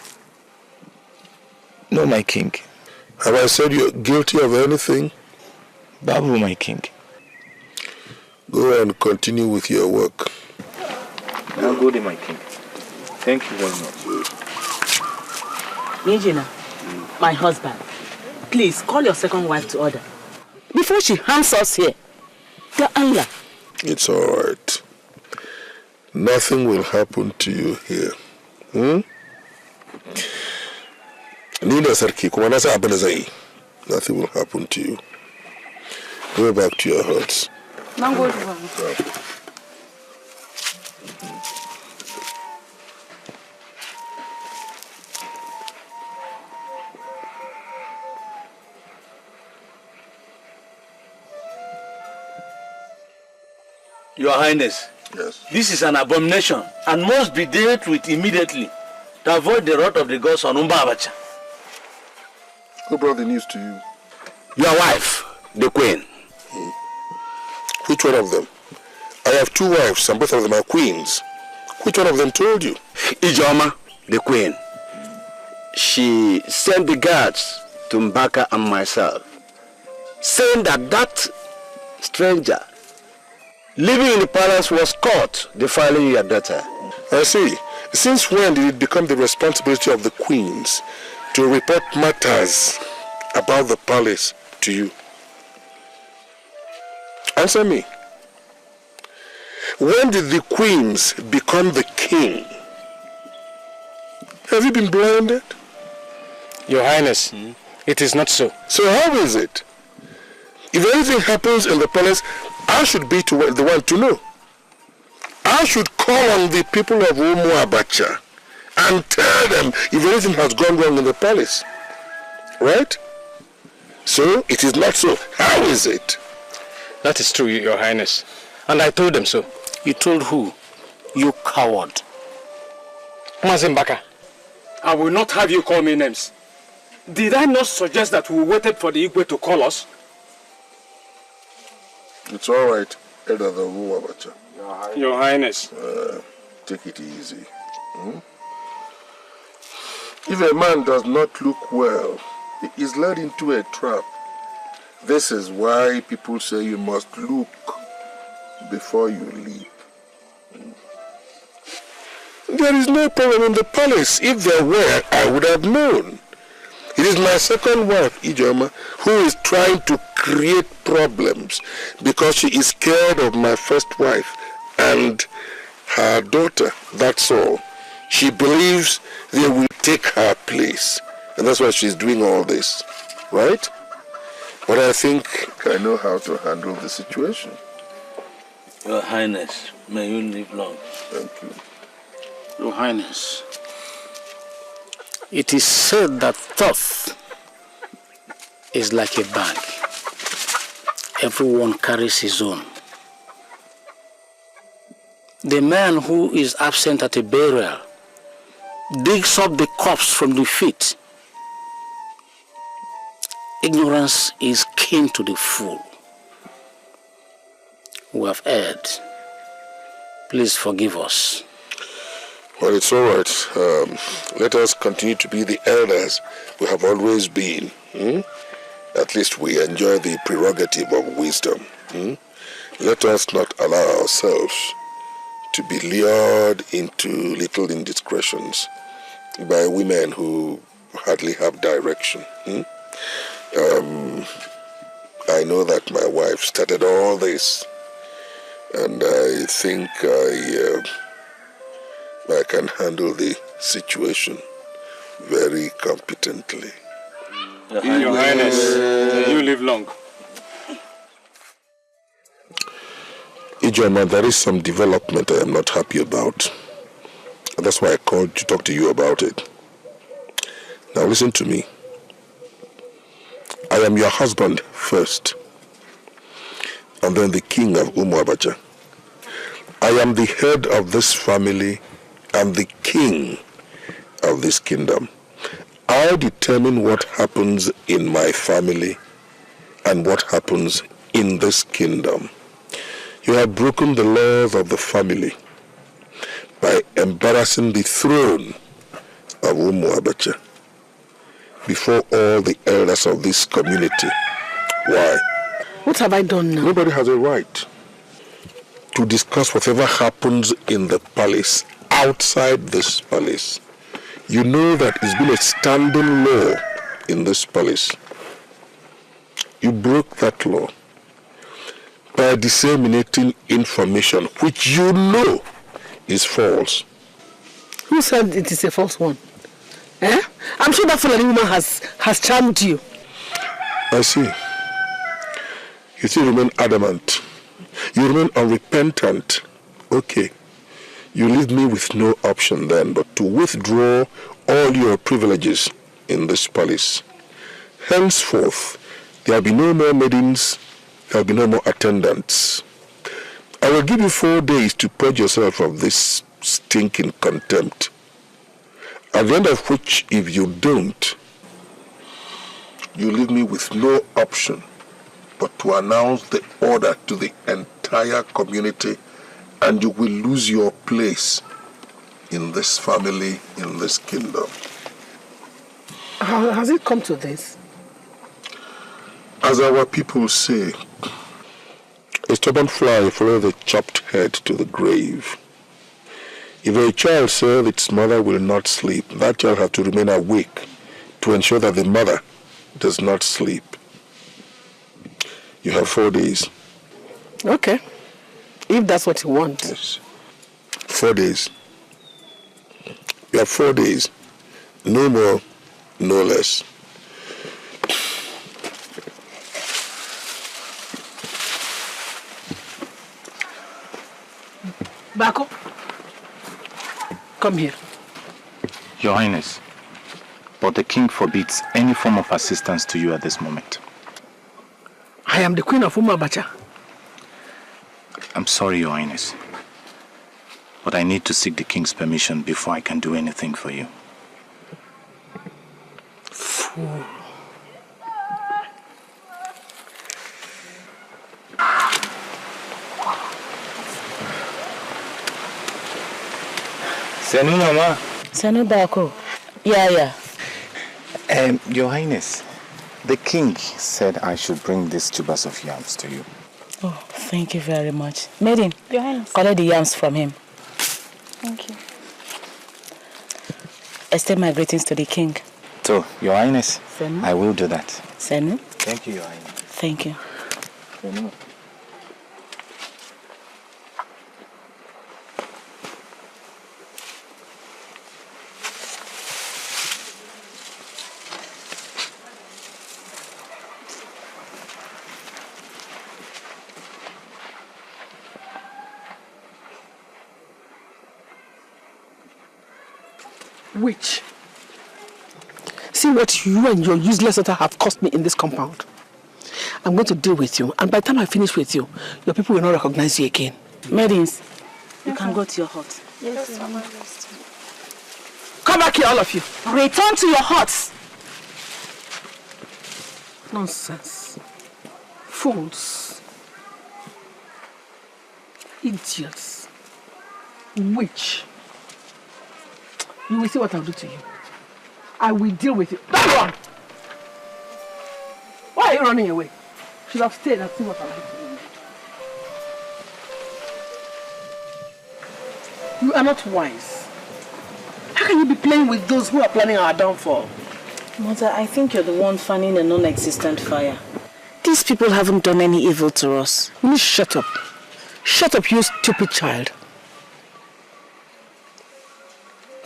No, my king. Have I said you're guilty of anything? Babu, my king. Go and continue with your work. Now go to my king. Thank you very much. Regina, my husband, please call your second wife to order. Before she hands us here. The Allah. It's all right. Nothing will happen to you here. Nothing will happen to you. Go back to your huts. Now go to Your Highness, yes. This is an abomination and must be dealt with immediately to avoid the wrath of the gods on Umba Abacha. Who brought the news to you? Your wife, the queen. Which one of them? I have two wives and both of them are queens. Which one of them told you? Ijoma, the queen. She sent the guards to Mbaka and myself, saying that stranger living in the palace was caught defiling your daughter. I see. Since when did it become the responsibility of the queens to report matters about the palace to you? Answer me. When did the queens become the king? Have you been blinded? Your Highness, it is not so. So how is it? If anything happens in the palace, I should be the one to know. I should call on the people of Umu Abacha and tell them if anything has gone wrong in the palace. Right? So, it is not so. How is it? That is true, Your Highness. And I told them so. You told who? You coward. Mazimbaka, I will not have you call me names. Did I not suggest that we waited for the Igwe to call us? It's all right, Elder the Umu Abacha. Your Highness. Take it easy. If a man does not look well, he is led into a trap. This is why people say you must look before you leap. There is no problem in the palace. If there were, I would have known. It is my second wife, Ijoma, who is trying to create problems because she is scared of my first wife and her daughter. That's all. She believes they will take her place. And that's why she's doing all this. Right? But I think I know how to handle the situation. Your Highness, may you live long. Thank you. Your Highness, it is said that thought is like a bag. Everyone carries his own. The man who is absent at a burial digs up the corpse from the feet. Ignorance is kin to the fool. We have erred. Please forgive us. Well, it's all right. Let us continue to be the elders we have always been. At least we enjoy the prerogative of wisdom. Let us not allow ourselves to be lured into little indiscretions by women who hardly have direction. I know that my wife started all this And I think I can handle the situation very competently. Your Highness, may you live long. Ijoma, there is some development I am not happy about. And that's why I called to talk to you about it. Now listen to me. I am your husband first, and then the king of Umu Abacha. I am the head of this family and the king of this kingdom. I determine what happens in my family and what happens in this kingdom. You have broken the laws of the family by embarrassing the throne of Umu Abacha before all the elders of this community. Why? What have I done now? Nobody has a right to discuss whatever happens in the palace outside this palace. You know that it's been a standing law in this palace. You broke that law by disseminating information which you know is false. Who said it is a false one? Eh? I'm sure that Fulani woman has charmed you. I see. You still remain adamant. You remain unrepentant. Okay. You leave me with no option then but to withdraw all your privileges in this palace. Henceforth, there will be no more maidens, there will be no more attendants. I will give you 4 days to purge yourself of this stinking contempt. At the end of which, if you don't, you leave me with no option but to announce the order to the entire community, and you will lose your place in this family, in this kingdom. How has it come to this? As our people say, a stubborn fly follows the chopped head to the grave. If a child says its mother will not sleep, that child has to remain awake to ensure that the mother does not sleep. You have 4 days. Okay. If that's what you want. Yes. 4 days. You have 4 days. No more, no less. Back up. Come here. Your Highness, but the king forbids any form of assistance to you at this moment. I am the queen of Umu Abacha. I'm sorry, Your Highness, but I need to seek the king's permission before I can do anything for you. Fool. Senu, Mama. Senu Bako. Yeah. Your Highness, the king said I should bring these tubers of yams to you. Oh, thank you very much. Maiden, Your Highness. collect the yams from him. Thank you. Extend my greetings to the king. So, Your Highness, Senu? I will do that. Senu? Thank you, Your Highness. Thank you. Senu. Witch. See what you and your useless daughter have cost me in this compound. I'm going to deal with you, and by the time I finish with you, your people will not recognize you again. Maidens, you can go to your hut. Yes, Mama. Come back here, all of you. Return to your huts. Nonsense. Fools. Idiots. Witch. You will see what I'll do to you. I will deal with you. Don't run! Why are you running away? You should have stayed and seen what I'll do to you. You are not wise. How can you be playing with those who are planning our downfall? Mother, I think you're the one fanning a non-existent fire. These people haven't done any evil to us. You need to shut up. Shut up, you stupid child.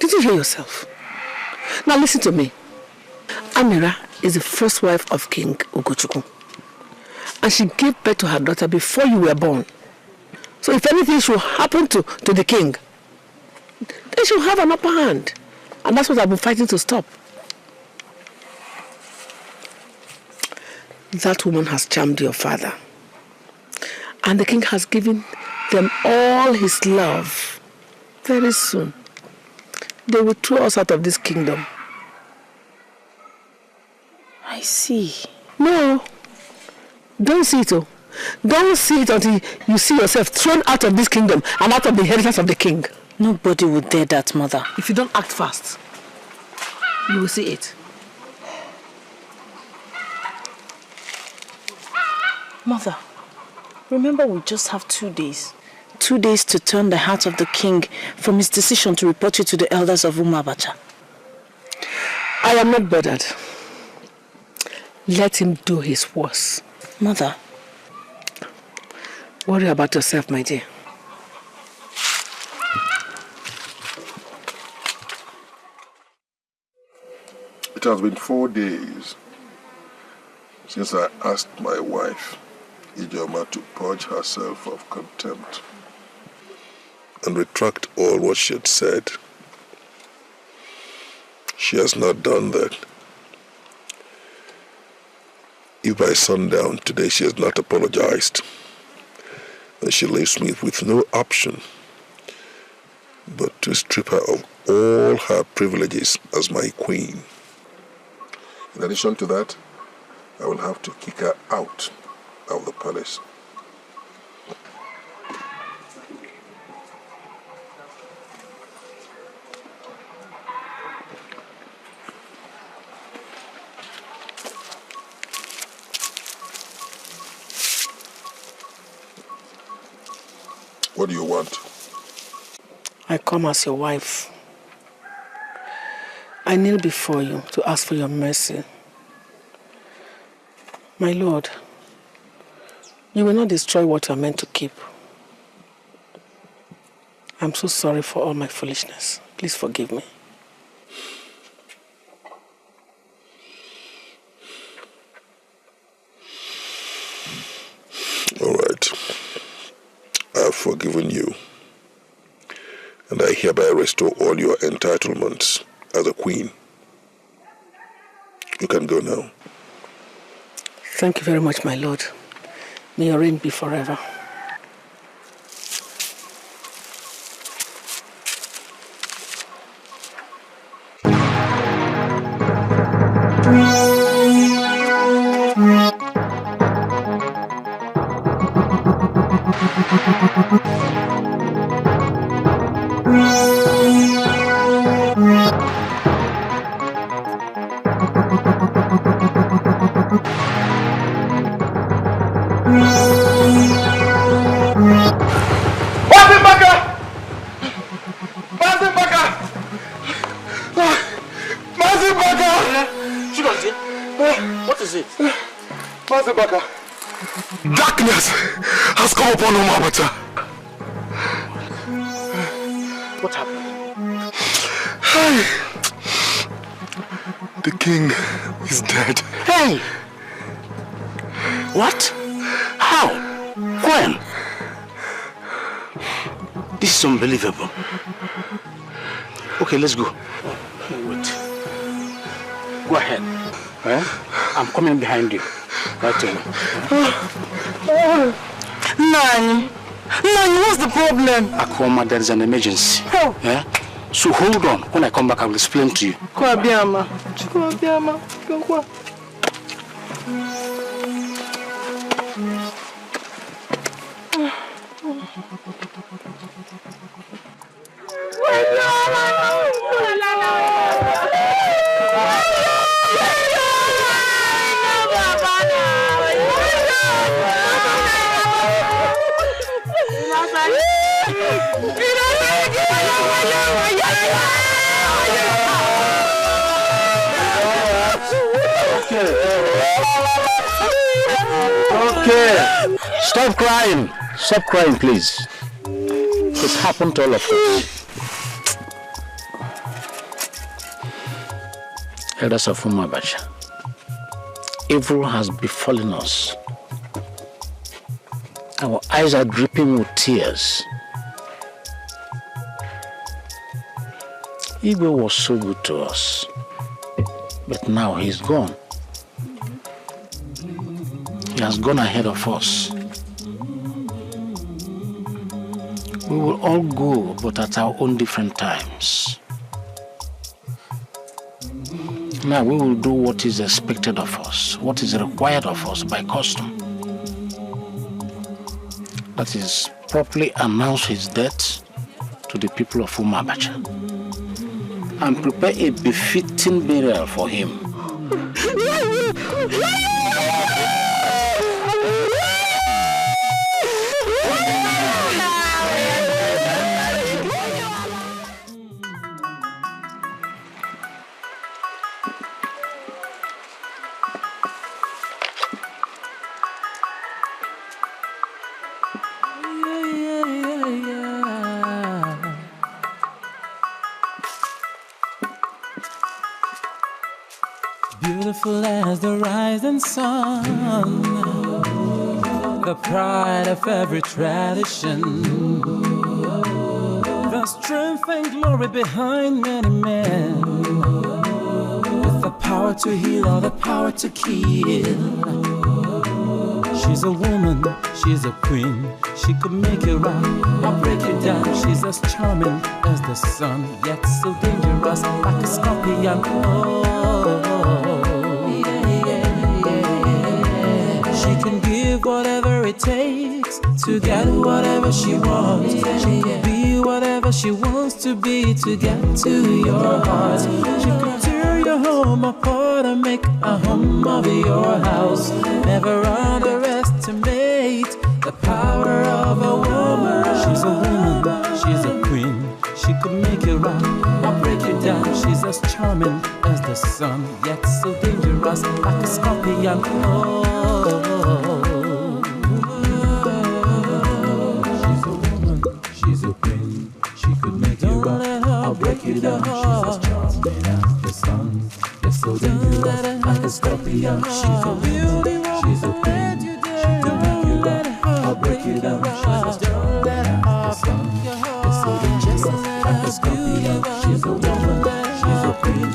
Did you hear yourself? Now listen to me. Amira is the first wife of King Ugochukwu. And she gave birth to her daughter before you were born. So if anything should happen to the king, they should have an upper hand. And that's what I've been fighting to stop. That woman has charmed your father. And the king has given them all his love. Very soon, they will throw us out of this kingdom. I see. No, don't see it. Oh. Don't see it until you see yourself thrown out of this kingdom and out of the inheritance of the king. Nobody would dare that, Mother. If you don't act fast, you will see it. Mother, remember we just have 2 days. 2 days to turn the heart of the king from his decision to report you to the elders of Umabacha. I am not bothered. Let him do his worst. Mother. Worry about yourself, my dear. It has been 4 days since I asked my wife, Ijoma, to purge herself of contempt and retract all what she had said. She has not done that. If by sundown today she has not apologized, then she leaves me with no option but to strip her of all her privileges as my queen. In addition to that, I will have to kick her out of the palace. What do you want? I come as your wife. I kneel before you to ask for your mercy. My Lord, you will not destroy what you are meant to keep. I'm so sorry for all my foolishness. Please forgive me. All right. I have forgiven you, and I hereby restore all your entitlements as a queen. You can go now. Thank you very much, my Lord. May your reign be forever. What is it? Mazebaka, darkness has come upon Umabacha. What happened? Hey, the king is dead. Hey! What? How? When? This is unbelievable. Okay, let's go. Wait. Go ahead. I'm coming behind you. Right away. Nani, what's the problem? Akoma, there is an emergency. Oh. Yeah? So hold on. When I come back, I will explain to you. Kwabiama. Okay. Stop crying. Stop crying, please. It's happened to all of us. Elders of Umabacha, evil has befallen us. Our eyes are dripping with tears. Igwe was so good to us, but now he's gone. He has gone ahead of us. We will all go, but at our own different times. Now we will do what is expected of us, what is required of us by custom. That is, properly announce his death to the people of Umabacha and prepare a befitting burial for him. Beautiful as the rising sun, the pride of every tradition, the strength and glory behind many men, with the power to heal or the power to kill. She's a woman, she's a queen, she could make you rock or break you down. She's as charming as the sun, yet so dangerous like a scorpion. She can give whatever it takes to get whatever she wants. She can be whatever she wants to be to get to your heart. She can tear your home apart and make a home of your house. Never underestimate the power of a woman. She's a woman, she's a queen. She could make you rock or break you down. She's as charming as the sun, yet so dangerous like a scorpion. She's a woman, she's a queen. She could make you rock or break you down. She's as charming as the sun, yet so dangerous like a scorpion. She's a beauty, she's a queen. She could make you rock or break you down. She's as charming as the sun, yet so dangerous like a scorpion. She's a woman, she's a queen.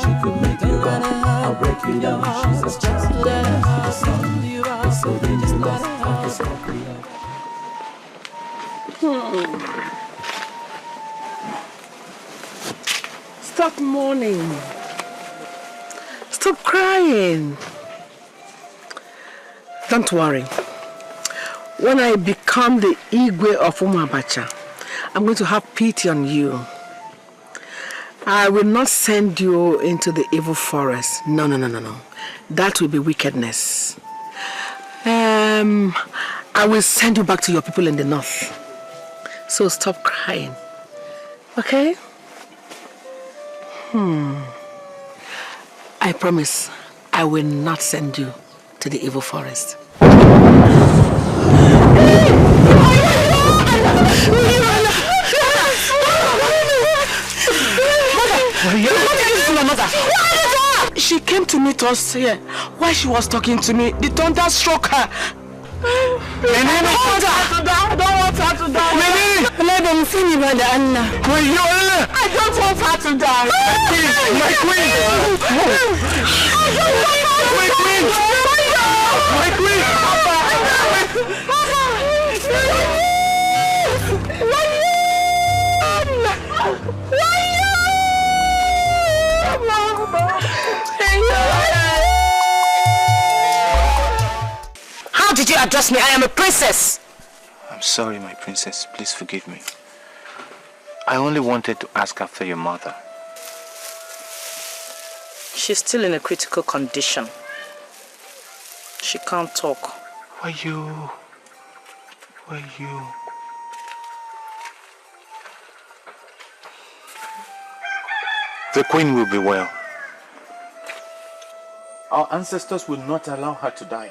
She could make you rock or break you down. She's as charming as the sun, yet so dangerous like a scorpion. Stop mourning. Stop crying. Don't worry. When I become the Igwe of Umabacha, I'm going to have pity on you. I will not send you into the evil forest. No. That will be wickedness. I will send you back to your people in the north. So stop crying. Okay? I promise I will not send you to the evil forest. She came to meet us here. While she was talking to me, the thunder struck her. I don't want her to die. Let them see me by the Anna. I don't want her to die. My queen. How did you address me? I am a princess. I'm sorry, my princess. Please forgive me. I only wanted to ask after your mother. She's still in a critical condition. She can't talk. Why you? The queen will be well. Our ancestors will not allow her to die.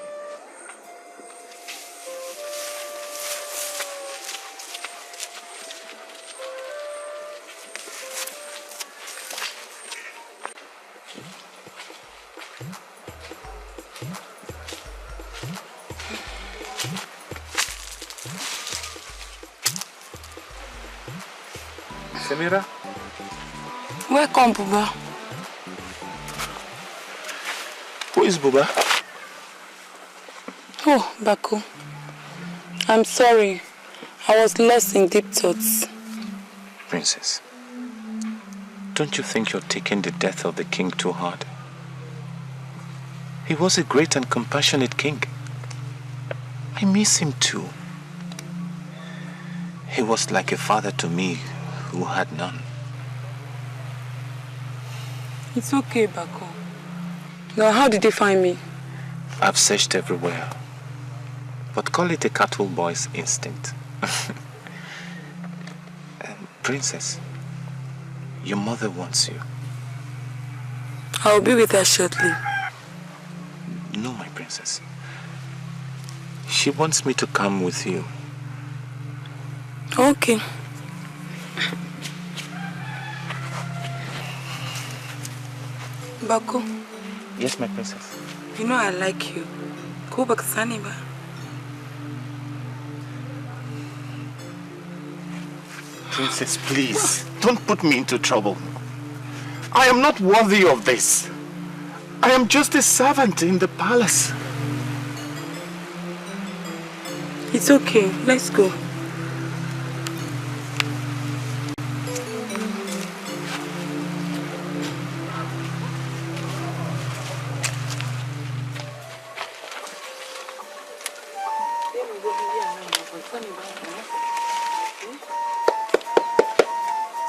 Samira? Welcome, Buba. Who is Buba? Oh, Baku. I'm sorry. I was lost in deep thoughts. Princess, don't you think you're taking the death of the king too hard? He was a great and compassionate king. I miss him too. He was like a father to me who had none. It's okay, Baku. Now, how did they find me? I've searched everywhere. But call it a cattle boy's instinct. Princess, your mother wants you. I'll be with her shortly. No, my princess. She wants me to come with you. Okay. Baku. Yes, my princess. You know I like you. Go back, Saniba. Princess, please, don't put me into trouble. I am not worthy of this. I am just a servant in the palace. It's okay. Let's go.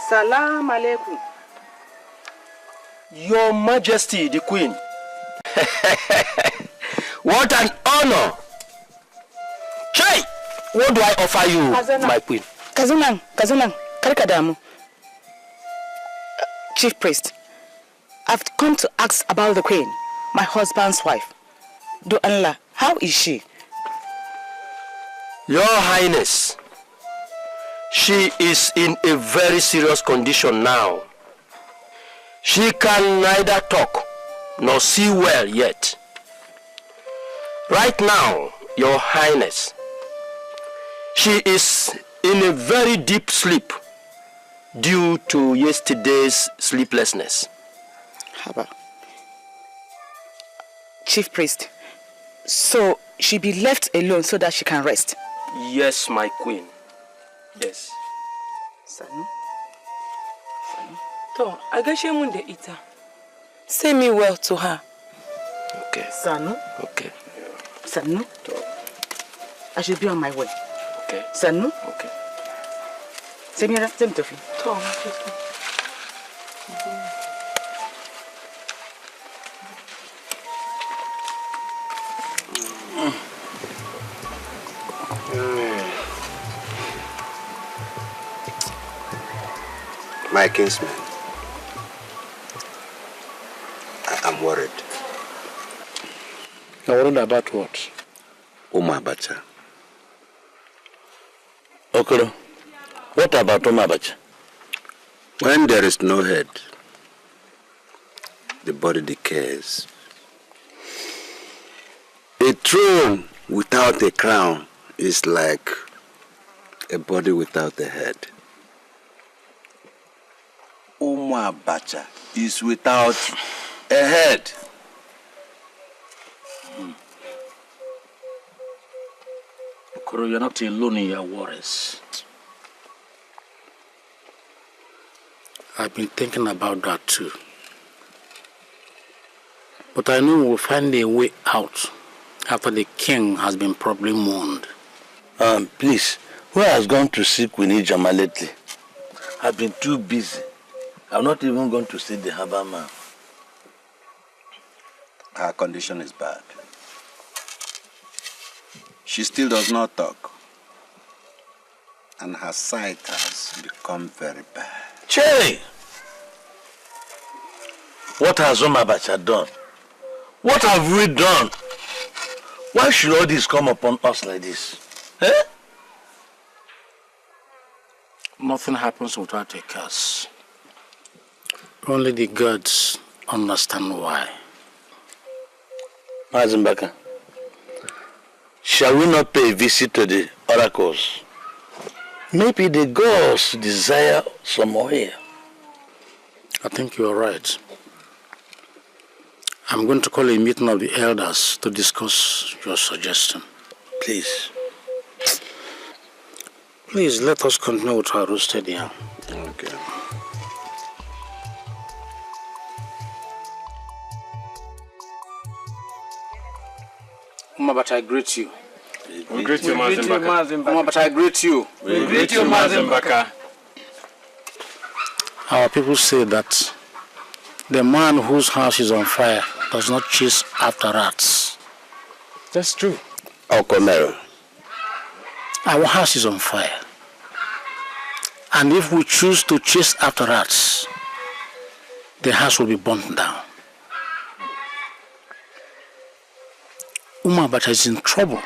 Salam alaikum. Your Majesty, the Queen. What an honor! Chai! What do I offer you, my queen? Kazunang, Karikadamu. Chief Priest, I've come to ask about the queen, my husband's wife. Do Allah, how is she? Your Highness, she is in a very serious condition now. She can neither talk nor see well yet. Right now, Your Highness, she is in a very deep sleep due to yesterday's sleeplessness. Haba. Chief Priest, so she be left alone so that she can rest? Yes, my queen. Yes. Sanu? To, agashe munde ita. Say me well to her. Okay. Sanu? Okay. Sanu? I should be on my way. Okay. Sanu? Okay. Semira, Semtofi. To, My kinsman, I am worried. You're worried about what? Umabacha. Okoro, what about Umabacha? When there is no head, the body decays. A throne without a crown is like a body without a head. Umabacha is without a head. Okoro, you're not alone in your worries. I've been thinking about that too. But I know we'll find a way out after the king has been properly mourned. Please, who has gone to see Queen Ijoma lately? I've been too busy. I'm not even going to see the harbor man. Her condition is bad. She still does not talk. And her sight has become very bad. Che! What has Umabacha done? What have we done? Why should all this come upon us like this? Eh? Nothing happens without a curse. Only the gods understand why. Mazimbaka, shall we not pay a visit to the oracles? Maybe the gods desire some oil. I think you are right. I'm going to call a meeting of the elders to discuss your suggestion. Please. Please, let us continue with our roasted yam. Okay. But I greet you. We greet you, Mazimbaka. But I greet you. We greet you, Mazimbaka. Our people say that the man whose house is on fire does not chase after rats. That's true. Okomero. Our house is on fire. And if we choose to chase after rats, the house will be burnt down. Umabata is in trouble.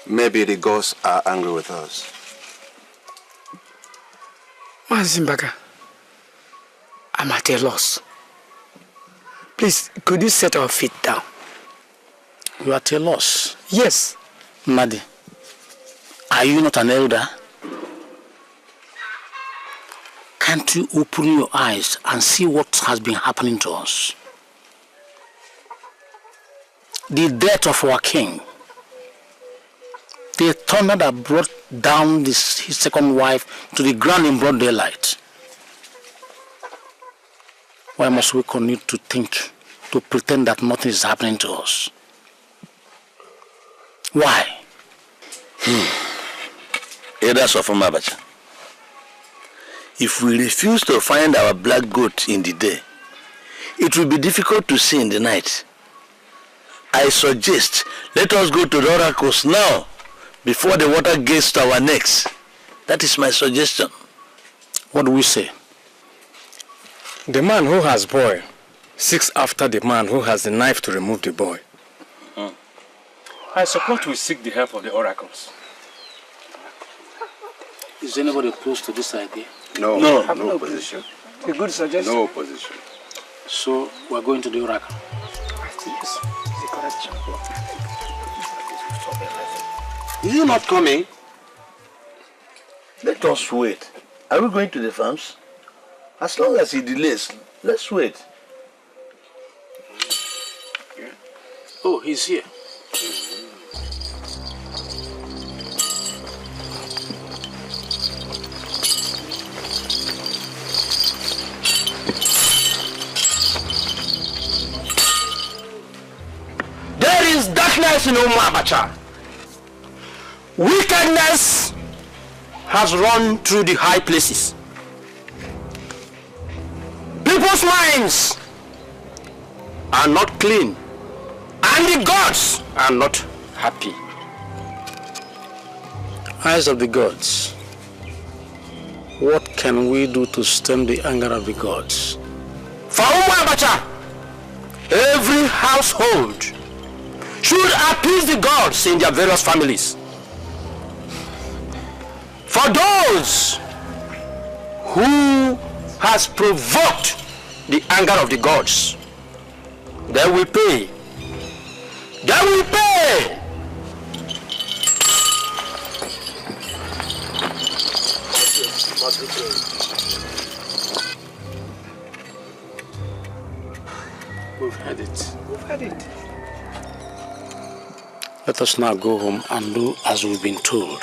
Maybe the gods are angry with us. Mazimbaka, I'm at a loss. Please, could you set our feet down? You are at a loss? Yes. Madi, are you not an elder? Can't you open your eyes and see what has been happening to us? The death of our king, the thunder that brought down his second wife to the ground in broad daylight. Why must we continue to think, to pretend that nothing is happening to us? Why? Elders of Umabacha, if we refuse to find our black goat in the day, it will be difficult to see in the night. I suggest let us go to the oracles now before the water gets to our necks. That is my suggestion. What do we say? The man who has boy seeks after the man who has the knife to remove the boy. I suppose we seek the help of the oracles. Is anybody close to this idea? No opposition. A good suggestion. No opposition. So we're going to the oracle. Yes, the correct. Is he not coming? Let us wait. Are we going to the farms? As long as he delays, let's wait. Oh, he's here. There is darkness in Umabacha. Wickedness has run through the high places. People's minds are not clean, and the gods are not happy. Eyes of the gods, what can we do to stem the anger of the gods? For Umabacha, every household should appease the gods in their various families. For those who has provoked the anger of the gods, they will pay. They will pay. We've had it. We've had it. Let us now go home and do as we've been told.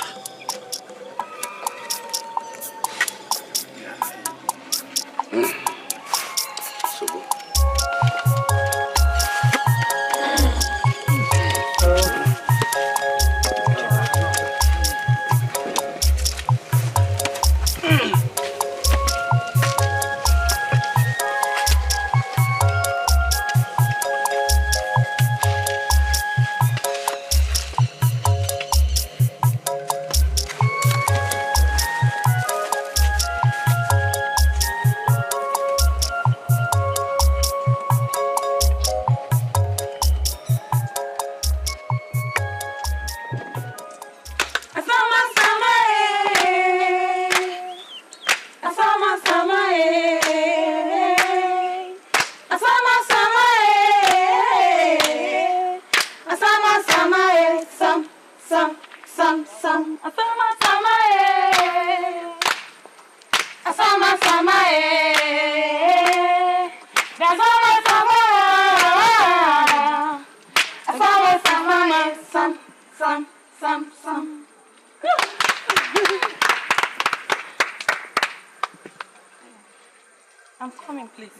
I'm coming, please.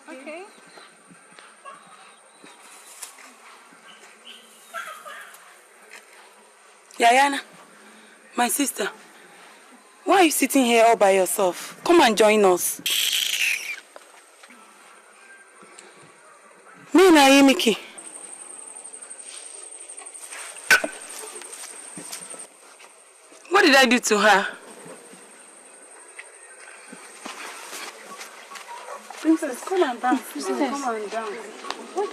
Okay. Yayana, my sister, why are you sitting here all by yourself? Come and join us. Me and Ayemiki. What did I do to her? Princess, come and dance. Princess, come and dance. What?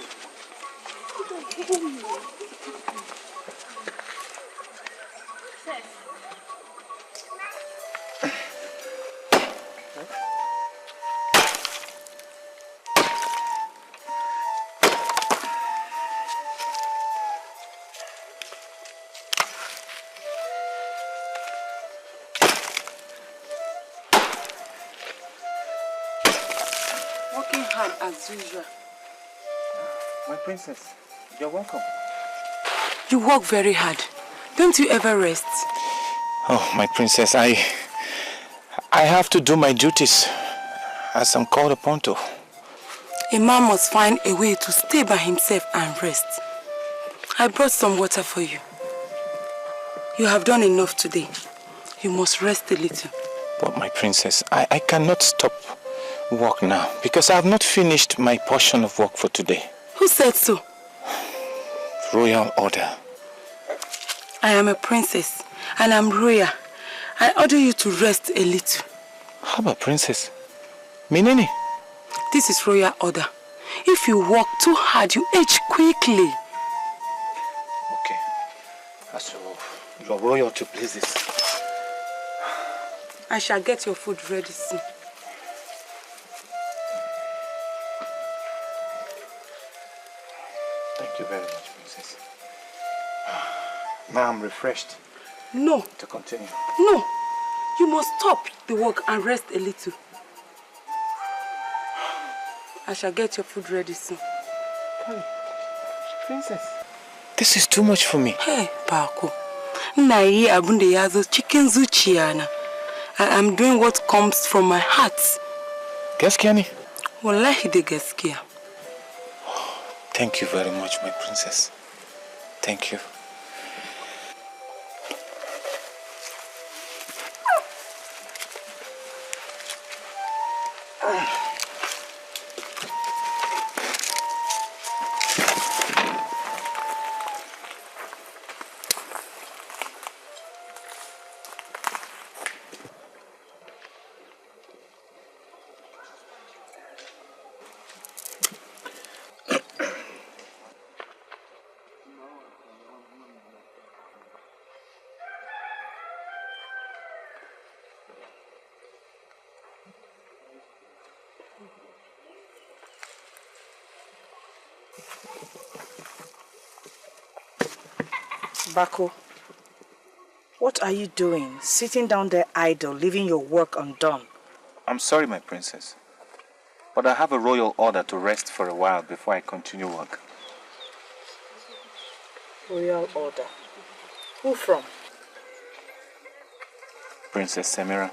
Working hard as usual. My princess, you're welcome. You work very hard. Don't you ever rest? Oh, my princess, I have to do my duties as I'm called upon to. A man must find a way to stay by himself and rest. I brought some water for you. You have done enough today. You must rest a little. But my princess, I cannot stop work now because I have not finished my portion of work for today. Who said so? Royal order. I am a princess and I'm royal. I order you to rest a little. How about princess? Mineni? This is royal order. If you work too hard, you age quickly. Okay. As your royalty pleases. I shall get your food ready soon. Thank you very much, princess. Now I'm refreshed. No. To continue. No. You must stop the work and rest a little. I shall get your food ready soon. Hey, princess. This is too much for me. Hey, Paco. Nai abunde yazo chicken zuchiana. I'm doing what comes from my heart. Gaskiani? Wallahi de gaskia. Thank you very much, my princess. Thank you. Bako, what are you doing? Sitting down there idle, leaving your work undone. I'm sorry, my princess. But I have a royal order to rest for a while before I continue work. Royal order? Who from? Princess Samira.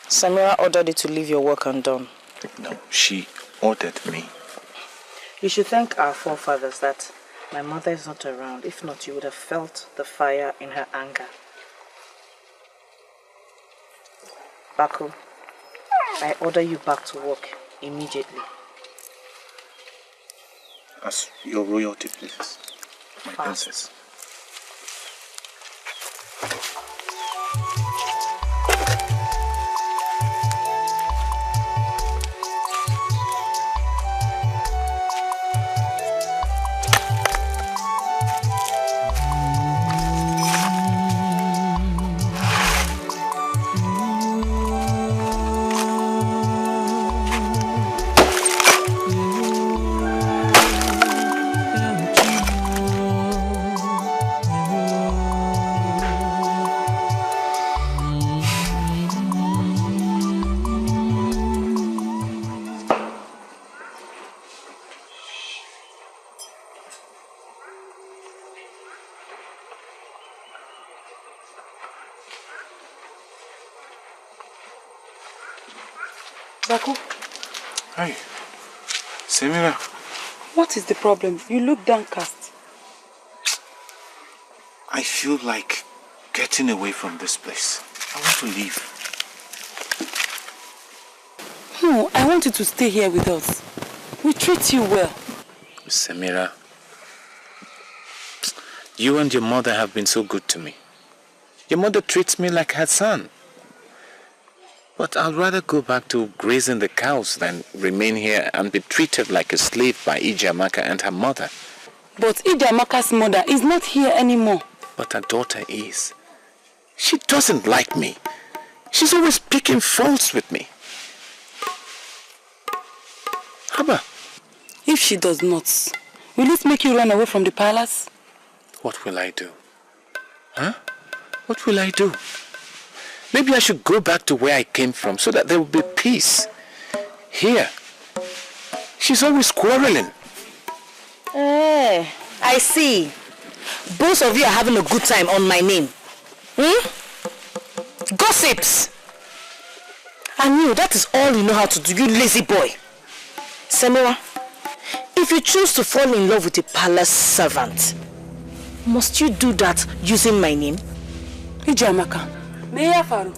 Samira ordered you to leave your work undone. No, she ordered me. You should thank our forefathers that my mother is not around. If not, you would have felt the fire in her anger. Bako, I order you back to work immediately. As your royalty pleases, my princess. Baku. Hi. Semira. What is the problem? You look downcast. I feel like getting away from this place. I want to leave. No, I want you to stay here with us. We treat you well. Semira, you and your mother have been so good to me. Your mother treats me like her son. But I'd rather go back to grazing the cows than remain here and be treated like a slave by Ijeamaka and her mother. But Ijeamaka's mother is not here anymore. But her daughter is. She doesn't like me. She's always picking faults with me. Haba. If she does not, will it make you run away from the palace? What will I do? Huh? What will I do? Maybe I should go back to where I came from so that there will be peace. Here, she's always quarreling. I see. Both of you are having a good time on my name. Gossips! And you, that is all you know how to do, you lazy boy. Semira, if you choose to fall in love with a palace servant, must you do that using my name? Ijeamaka, Mayor Faru.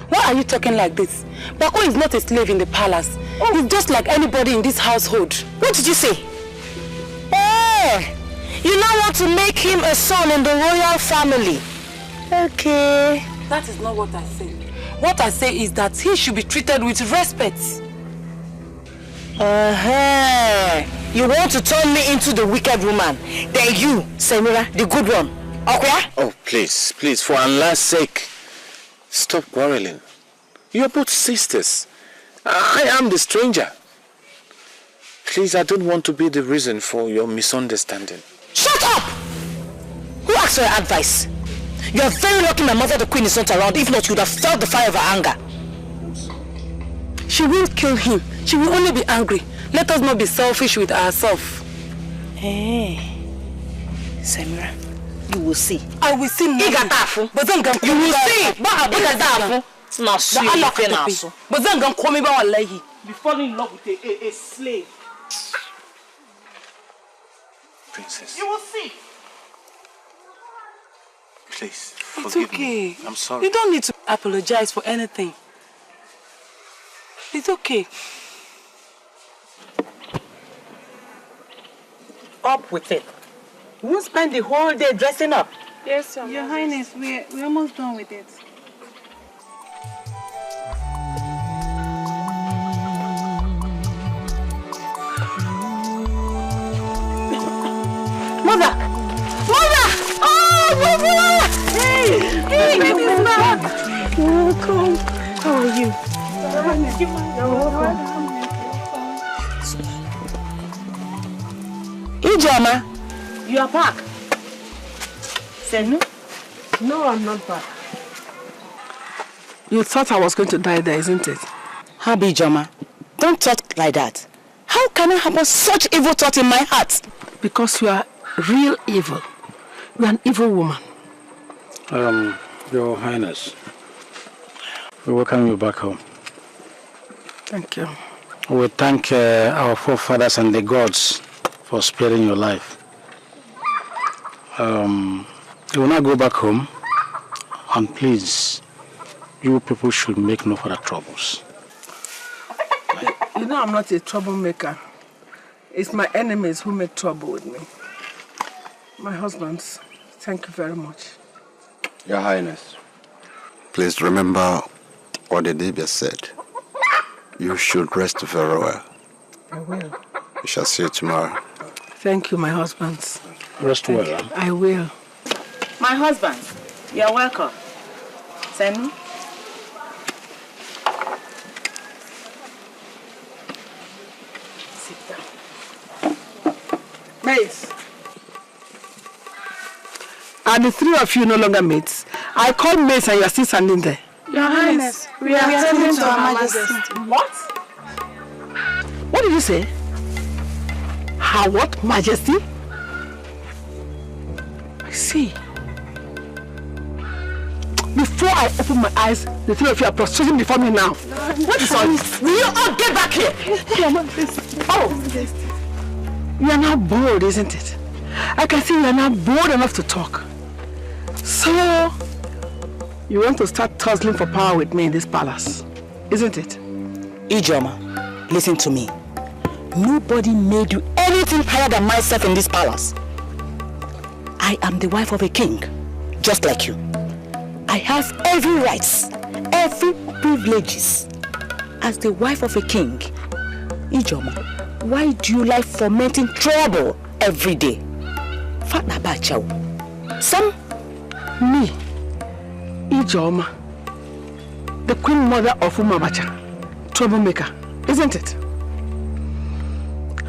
Why are you talking like this? Bako is not a slave in the palace. He's just like anybody in this household. What did you say? You now want to make him a son in the royal family. Okay. That is not what I say. What I say is that he should be treated with respect. You want to turn me into the wicked woman. Then you, Semira, the good one. Okay? Oh, please, please, for Allah's sake, stop quarreling. You are both sisters. I am the stranger. Please, I don't want to be the reason for your misunderstanding. Shut up! Who asked for your advice? You are very lucky my mother the queen is not around. If not, you would have felt the fire of her anger. She will kill him. She will only be angry. Let us not be selfish with ourselves. Semira, you will see. I will see nothing. But then you will see. But then be falling in love with a slave. Princess. You will see. Please, it's forgive okay. me. I'm sorry. You don't need to apologize for anything. It's okay. Up with it. We won't spend the whole day dressing up. Yes, Your Highness, we're almost done with it. Mother! Mother! Oh, Mother! Hey, baby's back! Welcome. How are you? Ijeoma, you are back. Senu? No, I'm not back. You thought I was going to die there, isn't it? Habi Ijeoma, don't talk like that. How can I have such evil thought in my heart? Because you are real evil. You are an evil woman. Your Highness, we welcome you back home. Thank you. We thank our forefathers and the gods for sparing your life. You will now go back home, and please, you people should make no further troubles. You know I'm not a troublemaker. It's my enemies who make trouble with me. My husbands, thank you very much. Your Highness, please remember what the Dibia said. You should rest very well. I will. We shall see you tomorrow. Thank you, my husbands. Rest well. I will. My husband, you are welcome. Senu? Sit down. Mates. Are the three of you no longer mates? I called mates and you are still standing there. Your Highness, we are attending to Her Majesty. What? What did you say? Her what, Majesty? I see. Before I open my eyes, the three of you are prostrating before me now. What is all this? Will you all get back here? Oh! You are now bored, isn't it? I can see you are now bored enough to talk. So, you want to start tussling for power with me in this palace, isn't it? Ijoma, listen to me. Nobody made you anything higher than myself in this palace. I am the wife of a king, just like you. I have every rights, every privileges as the wife of a king. Ijoma, why do you like fomenting trouble every day? Some? Me? Ijoma, the queen mother of Umabacha, troublemaker, isn't it?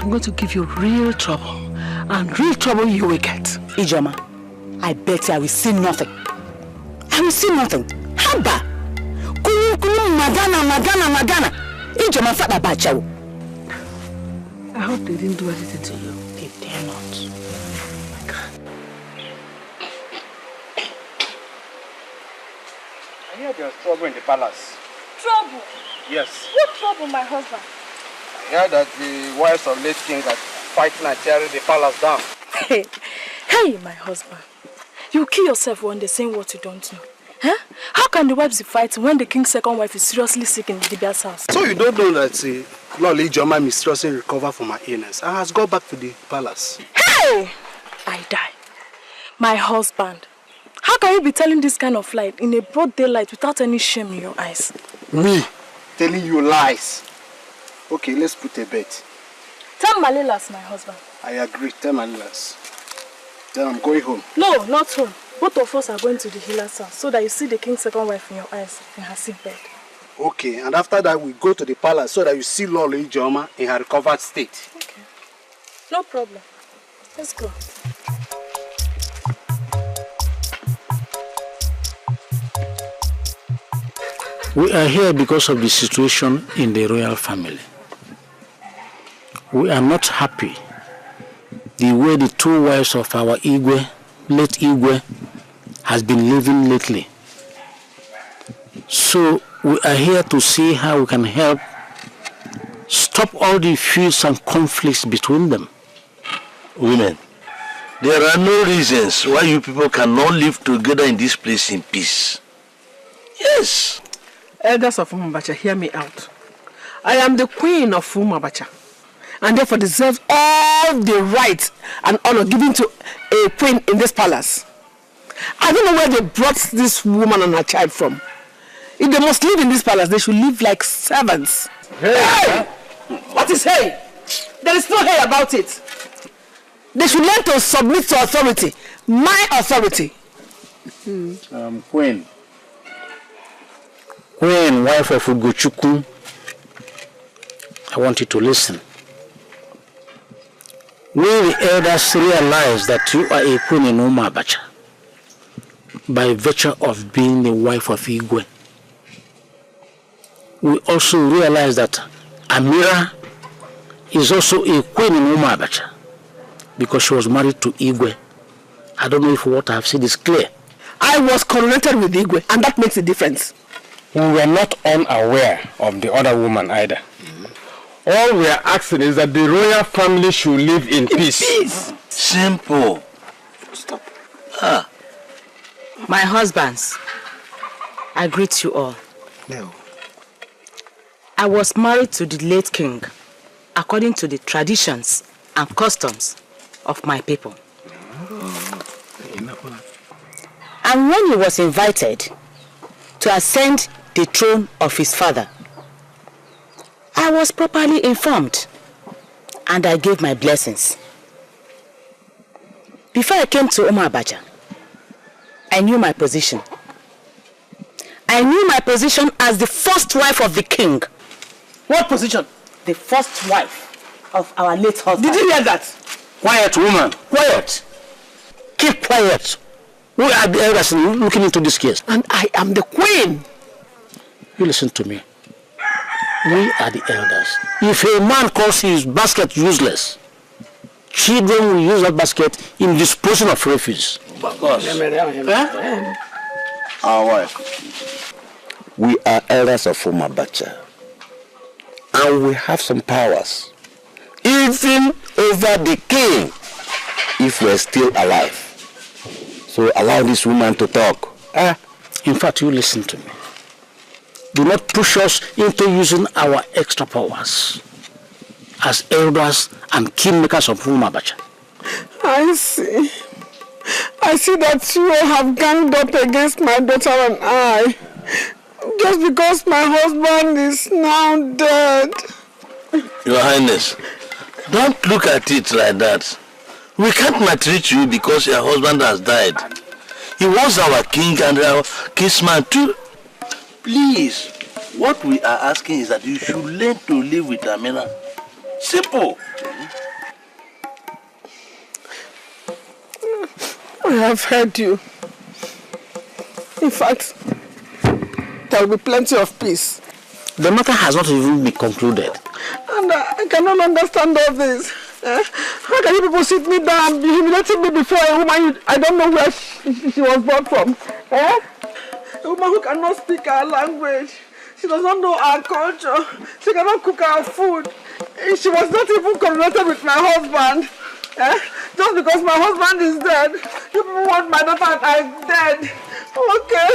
I'm going to give you real trouble, and real trouble you will get. Ijoma, I bet you I will see nothing. I will see nothing. Haba! Magana. Ijoma fata bachawo. I hope they didn't do anything to you. They dare not. I hear there's trouble in the palace. Trouble? Yes. What trouble, my husband? I hear that the wives of late king are fighting and tearing the palace down. Hey, my husband. You kill yourself one day saying what you don't know. Huh? How can the wives be fighting when the king's second wife is seriously sick in Dibia's house? So you don't know that Lord Ijoma mysteriously recovered from her illness and has gone back to the palace? Hey! I die. My husband. How can you be telling this kind of lie in a broad daylight without any shame in your eyes? Me? Telling you lies? Okay, let's put a bet. Tell Malilas, my husband. I agree, tell Malilas. Then I'm going home. No, not home. Both of us are going to the healer's house so that you see the king's second wife in your eyes in her sick bed. Okay, and after that we go to the palace so that you see Lord Ijoma in her recovered state. Okay. No problem. Let's go. We are here because of the situation in the royal family. We are not happy the way the two wives of our Igwe, late Igwe, has been living lately. So we are here to see how we can help stop all the feuds and conflicts between them. Women, there are no reasons why you people cannot live together in this place in peace. Yes. Elders of Umabacha, hear me out. I am the queen of Umabacha, and therefore deserve all the rights and honor given to a queen in this palace. I don't know where they brought this woman and her child from. If they must live in this palace, they should live like servants. Hey! What is hey? There is no hey about it. They should learn to submit to authority. My authority. Queen, wife of Ugochukwu, I want you to listen. We the elders realize that you are a queen in Umabacha by virtue of being the wife of Igwe. We also realize that Amira is also a queen in Umabacha because she was married to Igwe. I don't know if what I have said is clear. I was coronated with Igwe, and that makes a difference. we were not unaware of the other woman either. All we are asking is that the royal family should live in peace. Simple. Stop. My husbands, I greet you all. No. I was married to the late king according to the traditions and customs of my people. And when he was invited to ascend the throne of his father, I was properly informed and I gave my blessings. Before I came to Umabacha, I knew my position. I knew my position as the first wife of the king. What position? The first wife of our late husband. Did you hear that? Quiet, woman. Quiet. Keep quiet. We are the elders looking into this case. And I am the queen. You listen to me. We are the elders. If a man calls his basket useless, children will use that basket in disposing of refuse. Our wife. We are elders of Umabacha. And we have some powers. Even over the king, if we're still alive. So allow this woman to talk. In fact, you listen to me. Do not push us into using our extra powers as elders and kingmakers of Umabacha. I see. I see that you all have ganged up against my daughter and I. Just because my husband is now dead. Your Highness, don't look at it like that. We can't maltreat you because your husband has died. He was our king and our kinsman too. Please, what we are asking is that you should learn to live with Amira. Simple. I have heard you. In fact, there will be plenty of peace. The matter has not even been concluded. And I cannot understand all this. How can you people sit me down and be humiliating me before a woman I don't know where she was born from? A woman who cannot speak our language. She does not know our culture. She cannot cook our food. She was not even connected with my husband. Just because my husband is dead, you people want my daughter and I'm dead. Okay,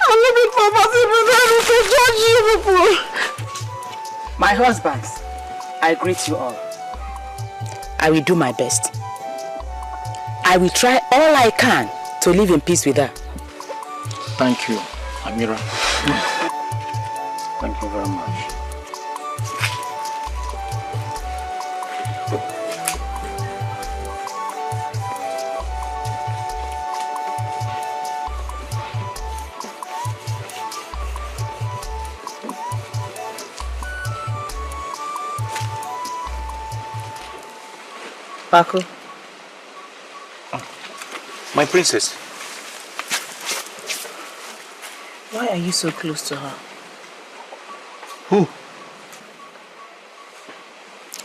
I'll leave it for possible to judge you people. My husbands, I greet you all. I will do my best. I will try all I can to live in peace with her. Thank you, Amira. Thank you very much. Paco. My princess. Why are you so close to her? Who?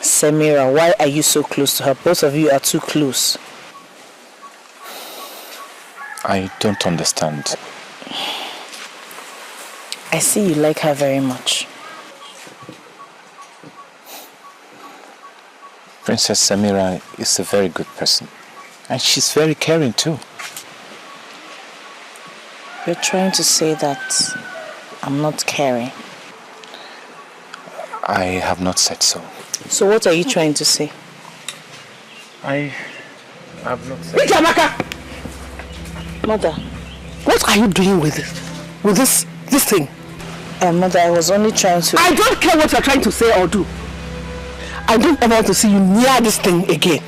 Samira, why are you so close to her? Both of you are too close. I don't understand. I see you like her very much. Princess Samira is a very good person. And she's very caring too. You're trying to say that I'm not caring. I have not said so. So what are you trying to say? I have not said Amaka! Mother. What are you doing with this thing? Mother, I was only trying to... I don't care what you're trying to say or do. I don't ever want to see you near this thing again.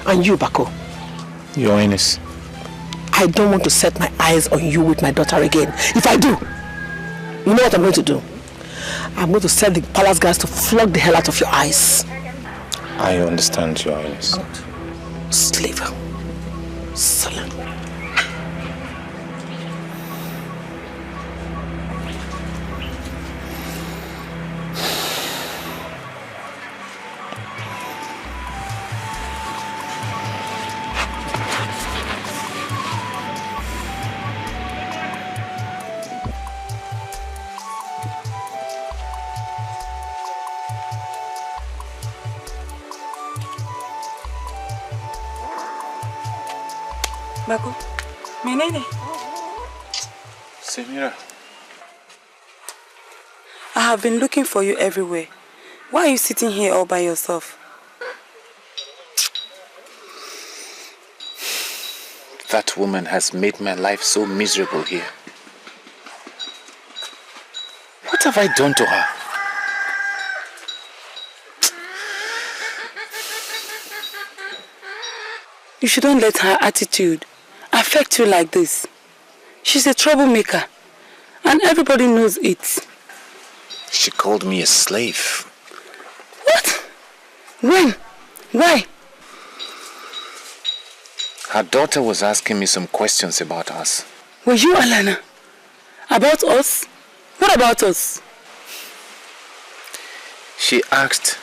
And you, Bako. Your Highness. I don't want to set my eyes on you with my daughter again. If I do, you know what I'm going to do? I'm going to send the palace guards to flog the hell out of your eyes. I understand, Your Highness. Slave. Salam. Bako, menene? Samira. I have been looking for you everywhere. Why are you sitting here all by yourself? That woman has made my life so miserable here. What have I done to her? You shouldn't let her attitude affect you like this. She's a troublemaker, and everybody knows it. She called me a slave. What? When? Why? Her daughter was asking me some questions about us. Were you Alana? About us? What about us? She asked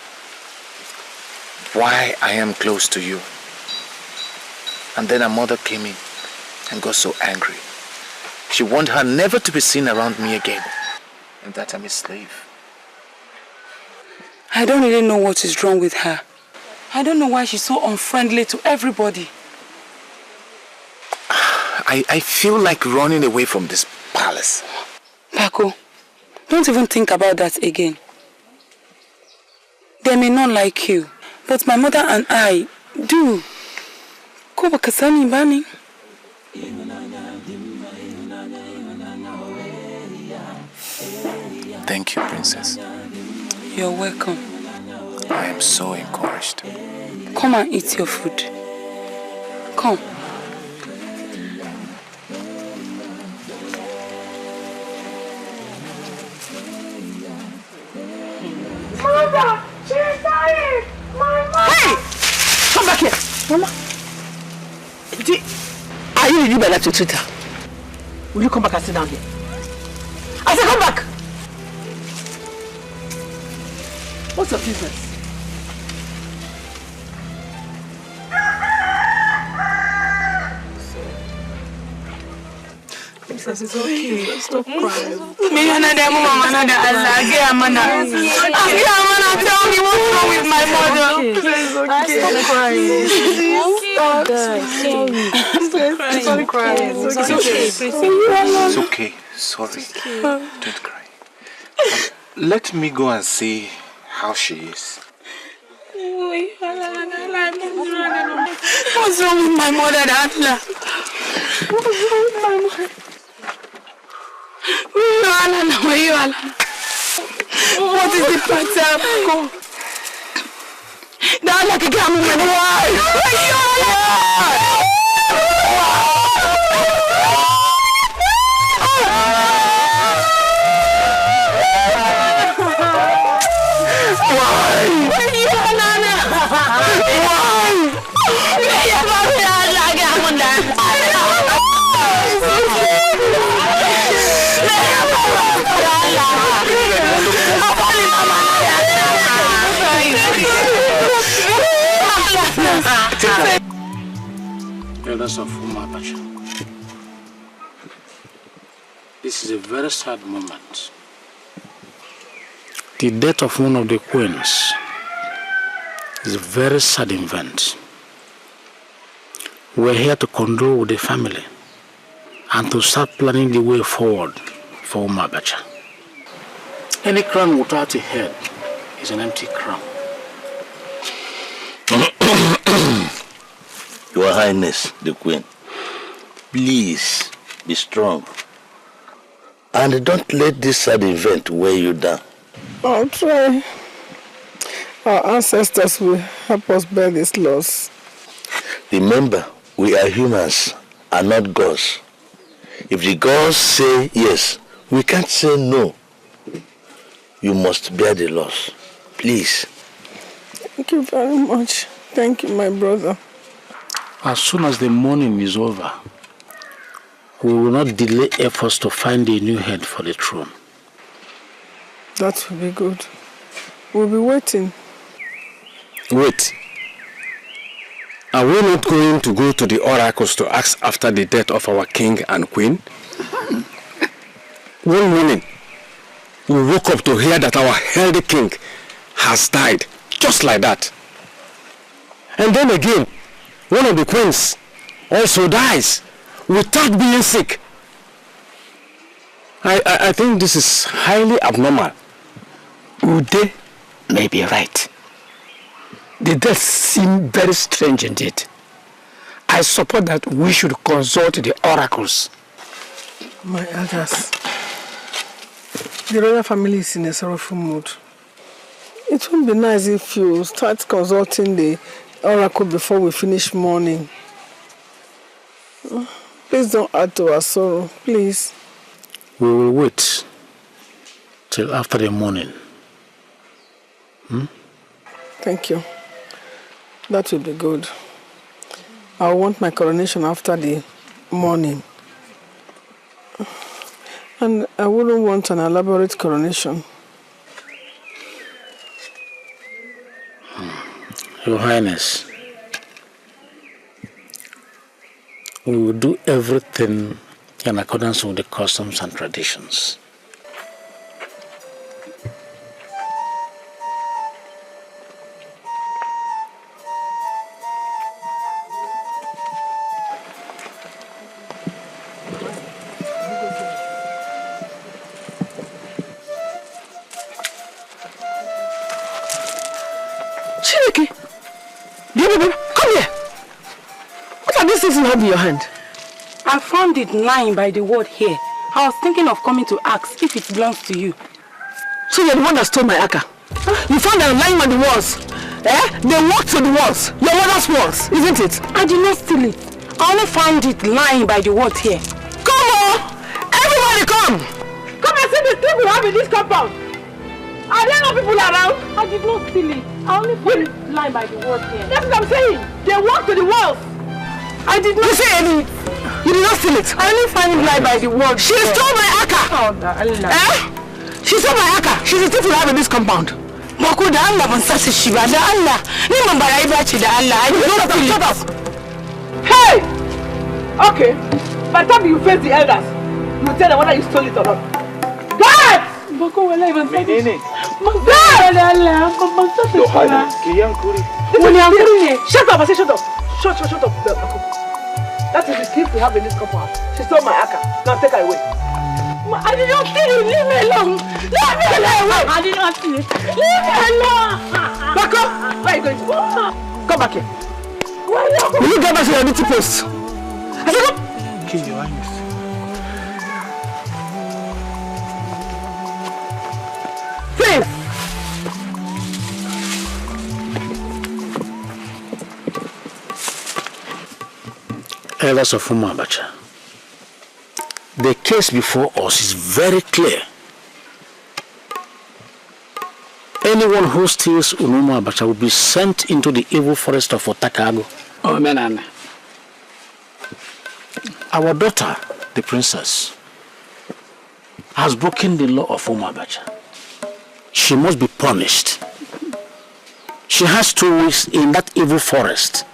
why I am close to you. And then her mother came in and got so angry. She warned her never to be seen around me again, and that I'm a slave. I don't really know what is wrong with her. I don't know why she's so unfriendly to everybody. I feel like running away from this palace. Paco, don't even think about that again. They may not like you, but my mother and I do. Go back to Sani Bani. Thank you, Princess. You're welcome. I am so encouraged. Come and eat your food. Come. Mother! She's dying! My mother! Hey! Come back here! Mama! Are you really better to treat her? Will you come back and sit down here? I said come back! What's your business? Princess, it's okay. Stop crying. Me another mama, another Allah. Tell me what's wrong with my mother. It's okay. Stop crying. Stop crying. It's okay. Sorry. Don't cry. Let me go and see how she is. What's wrong with my mother, Allah? What's wrong with my mother? What is the pattern? Now like a gamma. Elders of Umabacha, this is a very sad moment. The death of one of the queens is a very sad event. We're here to condole with the family and to start planning the way forward for Umabacha. Any crown without a head is an empty crown. Your Highness, the Queen, please be strong. And don't let this sad event weigh you down. I'll try. Our ancestors will help us bear this loss. Remember, we are humans and not gods. If the gods say yes, we can't say no. You must bear the loss. Please. Thank you very much. Thank you, my brother. As soon as the mourning is over, we will not delay efforts to find a new head for the throne. That will be good. We'll be waiting. Wait. Are we not going to go to the oracles to ask after the death of our king and queen? One morning, we woke up to hear that our healthy king has died, just like that. And then again, one of the queens also dies without being sick. I think this is highly abnormal. Ude may be right. The deaths seem very strange indeed. I support that we should consult the oracles. My elders, the royal family is in a sorrowful mood. It would be nice if you start consulting the oracle before we finish mourning. Please don't add to our sorrow, please. We will wait till after the mourning. Thank you. That will be good. I want my coronation after the mourning. And I wouldn't want an elaborate coronation. Your Highness, We will do everything in accordance with the customs and traditions. Come here. What are these things you have in your hand? I found it lying by the word here. I was thinking of coming to ask if it belongs to you. So you're the one that stole my aka? You found them lying on the walls. They walked to the walls. Your mother's walls, isn't it? I did not steal it. I only found it lying by the word here. Come on! Everybody come! Come and see the thing we have in this compound. Are there no people around? I did not steal it. I only found it lying by the word here. That's what I'm saying. They walked to the walls. I did not say any. You did not steal it. I only found it lying by the word. She stole my aka. Oh, Allah. She stole my aka. She's the thief we have in this compound. Mako da Allah ban sasa shi ba da Allah. Ni man barayi ba ce da Allah. I did not steal it. Shut up. Hey! Okay. By the time you face the elders, you will tell them whether you stole it or not. God! Mako wallahi ban sasa shi. Shut up, I say shut up. Shut up. That is the thief we have in this compound. She stole my aka. Now take her away. I did not steal it. Leave me alone. Leave me alone. I did not steal it. Leave me alone. Back up. Where are you going to? Come back here. Will you get back to your duty post? I said come. Kill your Highness. Thief! Elders of Umabacha, the case before us is very clear. Anyone who steals Umabacha will be sent into the evil forest of Otakago. Oh, man. Our daughter, the princess, has broken the law of Umabacha. She must be punished. She has 2 weeks in that evil forest.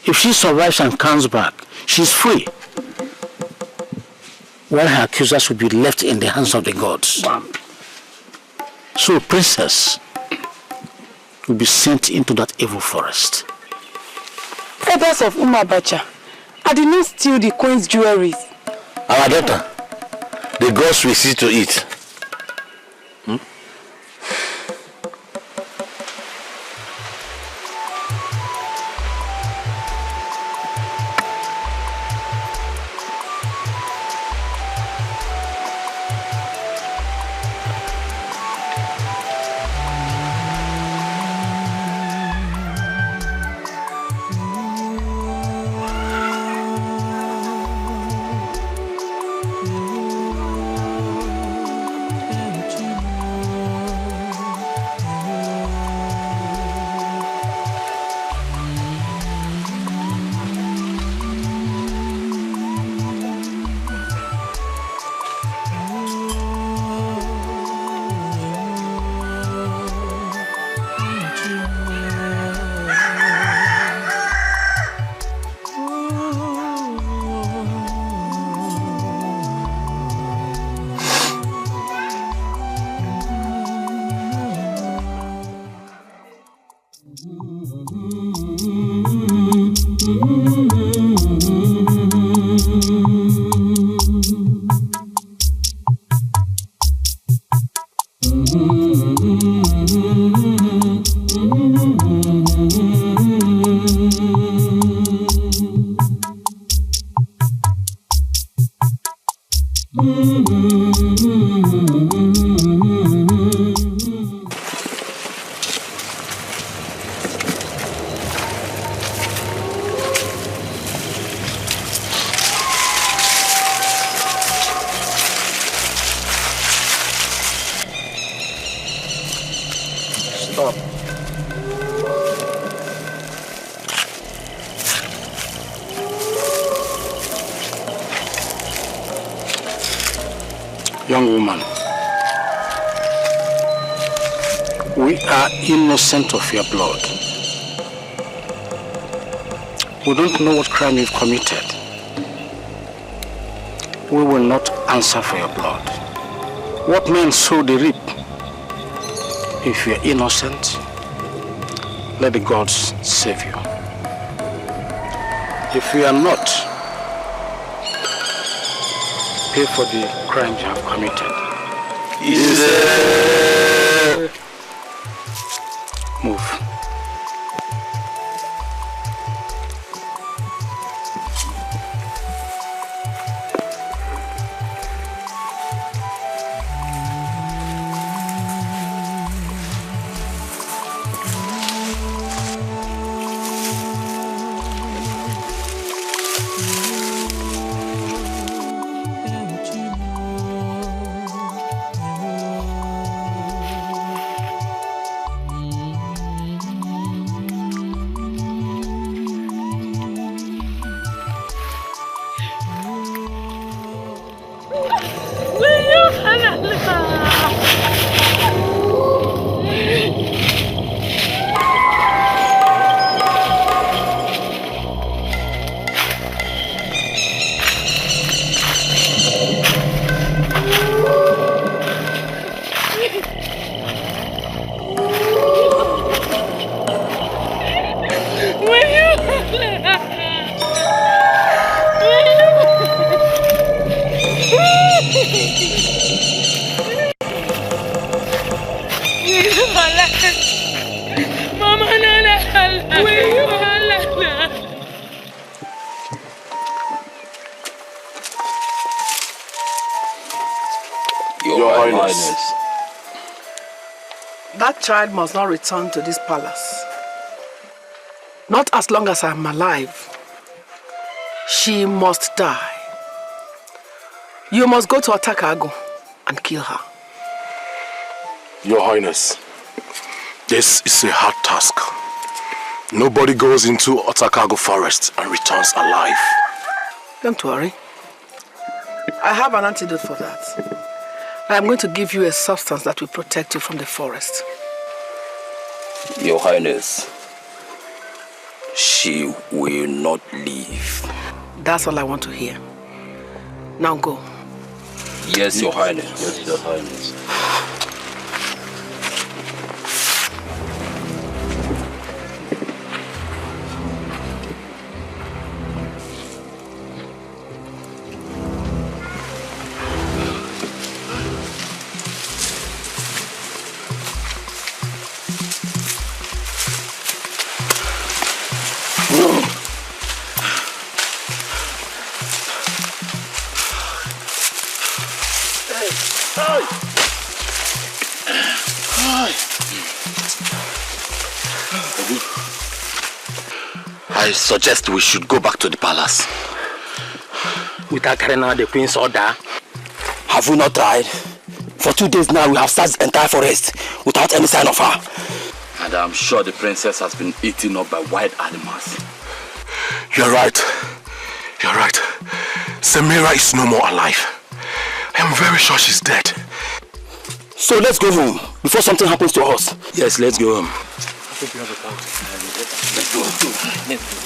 If she survives and comes back, she's free. While her accusers will be left in the hands of the gods. Wow. So, princess will be sent into that evil forest. Elders of Umabacha, I did not steal the queen's jewelries. Our daughter, the gods will see to it. Young woman, we are innocent of your blood. We don't know what crime you've committed. We will not answer for your blood. What men sow they reap. If you are innocent, let the gods save you. If you are not, pay for the crimes you have committed. Move. That child must not return to this palace. Not as long as I am alive. She must die. You must go to Otakago and kill her. Your Highness, this is a hard task. Nobody goes into Otakago forest and returns alive. Don't worry. I have an antidote for that. I am going to give you a substance that will protect you from the forest. Your Highness, she will not leave. That's all I want to hear. Now go. Yes, Your Highness. Yes, Your Highness. I suggest we should go back to the palace. Without carrying out the queen's order? Have we not tried? For 2 days now we have searched the entire forest without any sign of her. And I'm sure the princess has been eaten up by wild animals. You're right. You're right. Samira is no more alive. I'm very sure she's dead. So let's go home before something happens to us. Yes, let's go home. I think we have a point. Let's go. Let's go.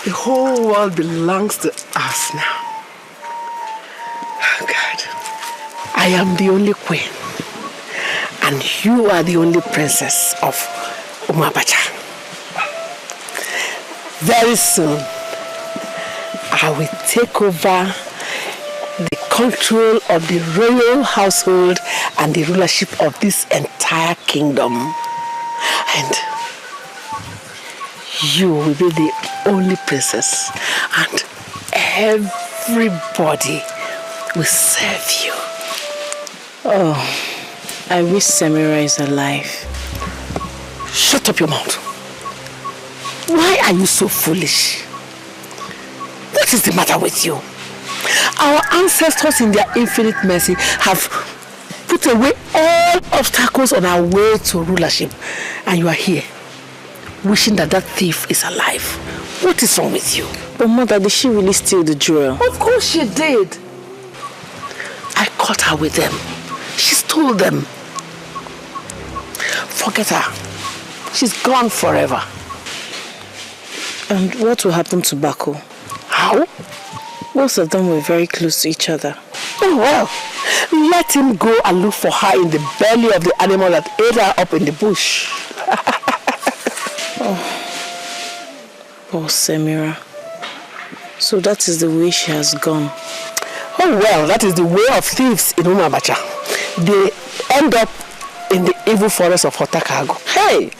The whole world belongs to us now. Oh God. I am the only queen. And you are the only princess of Umabacha. Very soon, I will take over the control of the royal household and the rulership of this entire kingdom. And you will be the only princess, and everybody will serve you. Oh, I wish Samira is alive. Shut up your mouth. Why are you so foolish? What is the matter with you? Our ancestors in their infinite mercy have put away all obstacles on our way to rulership, and you are here wishing that that thief is alive. What is wrong with you? But Mother, did she really steal the jewel? Of course she did. I caught her with them. She stole them. Forget her. She's gone forever. And what will happen to Bako? How? Both of them were very close to each other. Oh well, let him go and look for her in the belly of the animal that ate her up in the bush. Oh, poor Semira. So that is the way she has gone. Oh well, that is the way of thieves in Umabacha. They end up in the evil forest of Hotakago. Hey!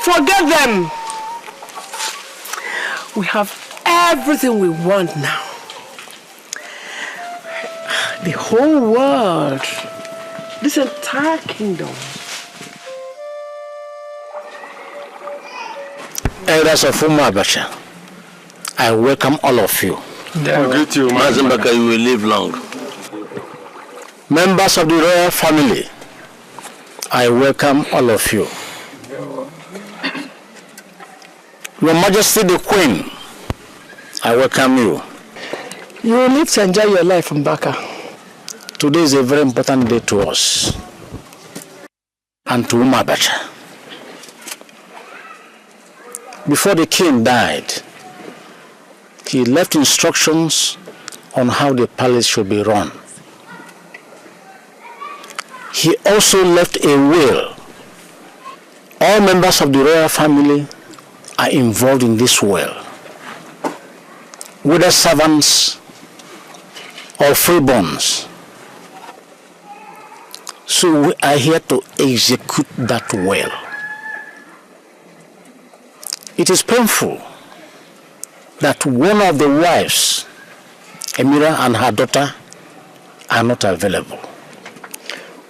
Forget them! We have everything we want now. The whole world. This entire kingdom. Elders of Umabacha, I welcome all of you. I greet you, Mazimbaka, you will live long. Members of the royal family, I welcome all of you. Your Majesty the Queen, I welcome you. You will live to enjoy your life in Baka. Today is a very important day to us and to Umabacha. Before the king died, he left instructions on how the palace should be run. He also left a will. All members of the royal family are involved in this will, whether servants or freeborns. So we are here to execute that will. It is painful that one of the wives, Emira and her daughter, are not available.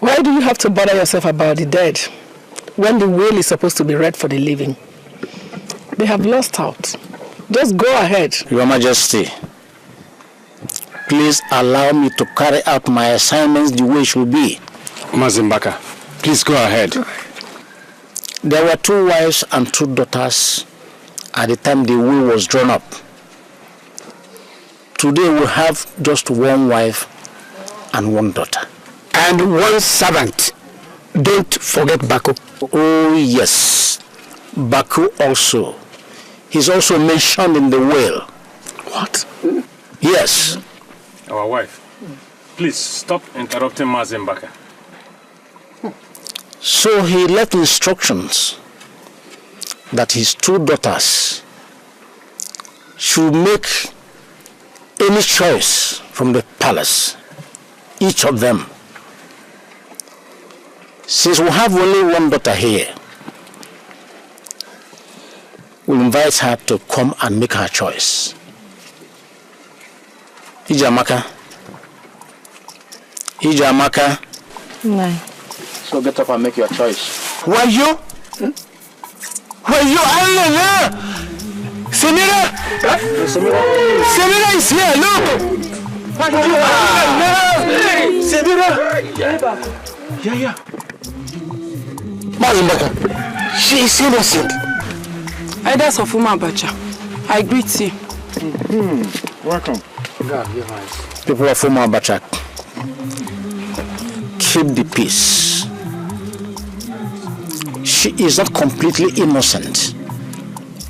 Why do you have to bother yourself about the dead when the will is supposed to be read for the living? They have lost out. Just go ahead. Your Majesty, please allow me to carry out my assignments the way it should be. Mazimbaka, please go ahead. There were 2 wives and 2 daughters at the time the will was drawn up. Today we have just 1 wife and 1 daughter. And 1 servant. Don't forget Baku. Oh yes, Baku also. He's also mentioned in the will. What? Yes. Our wife. Please stop interrupting Mazimbaka. So he left instructions that his 2 daughters should make any choice from the palace, each of them. Since we have only 1 daughter here, we'll invite her to come and make her choice. Ijamaka. No. So get up and make your choice. Why you? Why you? Semira! Semira is here, look! Semira! Yeah. Mazimbaka, she is innocent. Elders of Umabacha, I greet you. Welcome. People of Umabacha, keep the peace. She is not completely innocent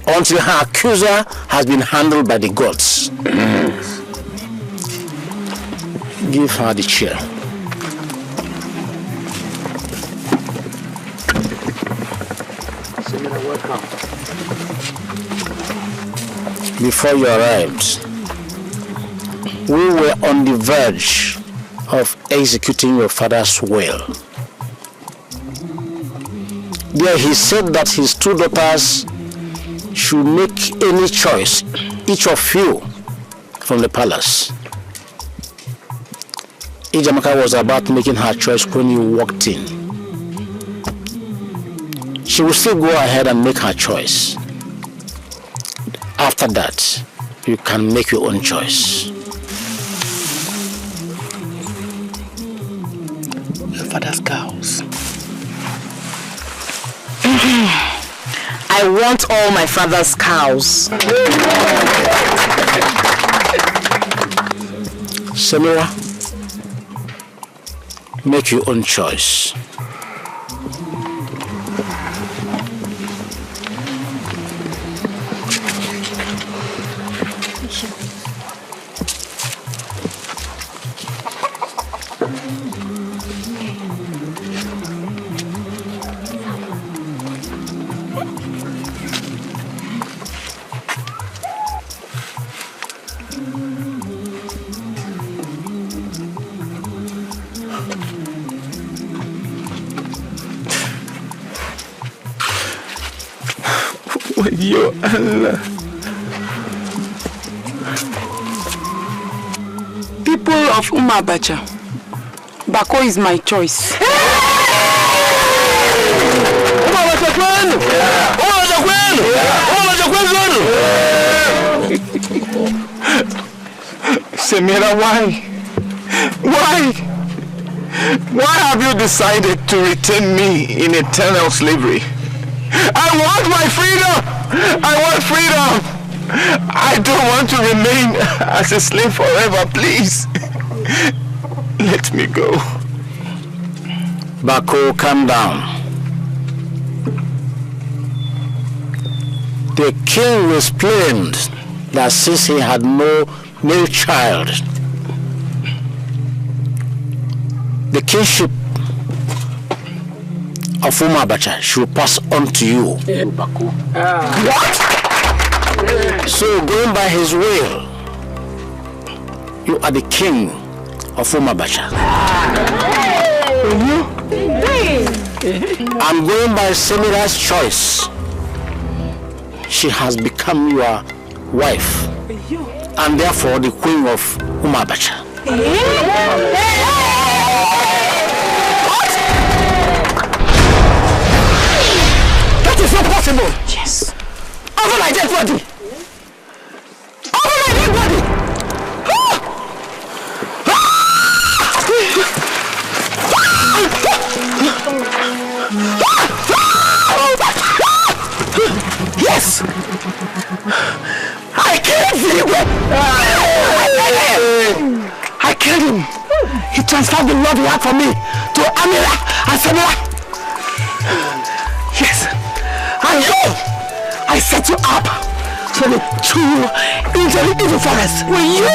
until her accuser has been handled by the gods. Give her the chair. Welcome. Before you arrived, we were on the verge of executing your father's will. There he said that his 2 daughters should make any choice, each of you, from the palace. Ijamaka was about making her choice when you walked in. She will still go ahead and make her choice. After that, you can make your own choice. Your father's cows. I I want all my father's cows. Samira, make your own choice. Yo, Allah. People of Umabacha, Bako is my choice. Samira, why? Why have you decided to retain me in eternal slavery? I want my freedom! I want freedom! I don't want to remain as a slave forever, please. Let me go. Bako, calm down. The king was blamed that since he had no male child, the kingship of Umabacha should pass on to you. What? So going by his will, you are the king of Umabacha. I'm going by Samira's choice. She has become your wife and therefore the queen of Umabacha. It's not possible. Yes. Over my dead body. Over my dead body. Yes. I killed him. I killed him. He transferred the love he had for me to Amira and Samira. Yes. And you, I set you up to the two into the evil forest. Will you?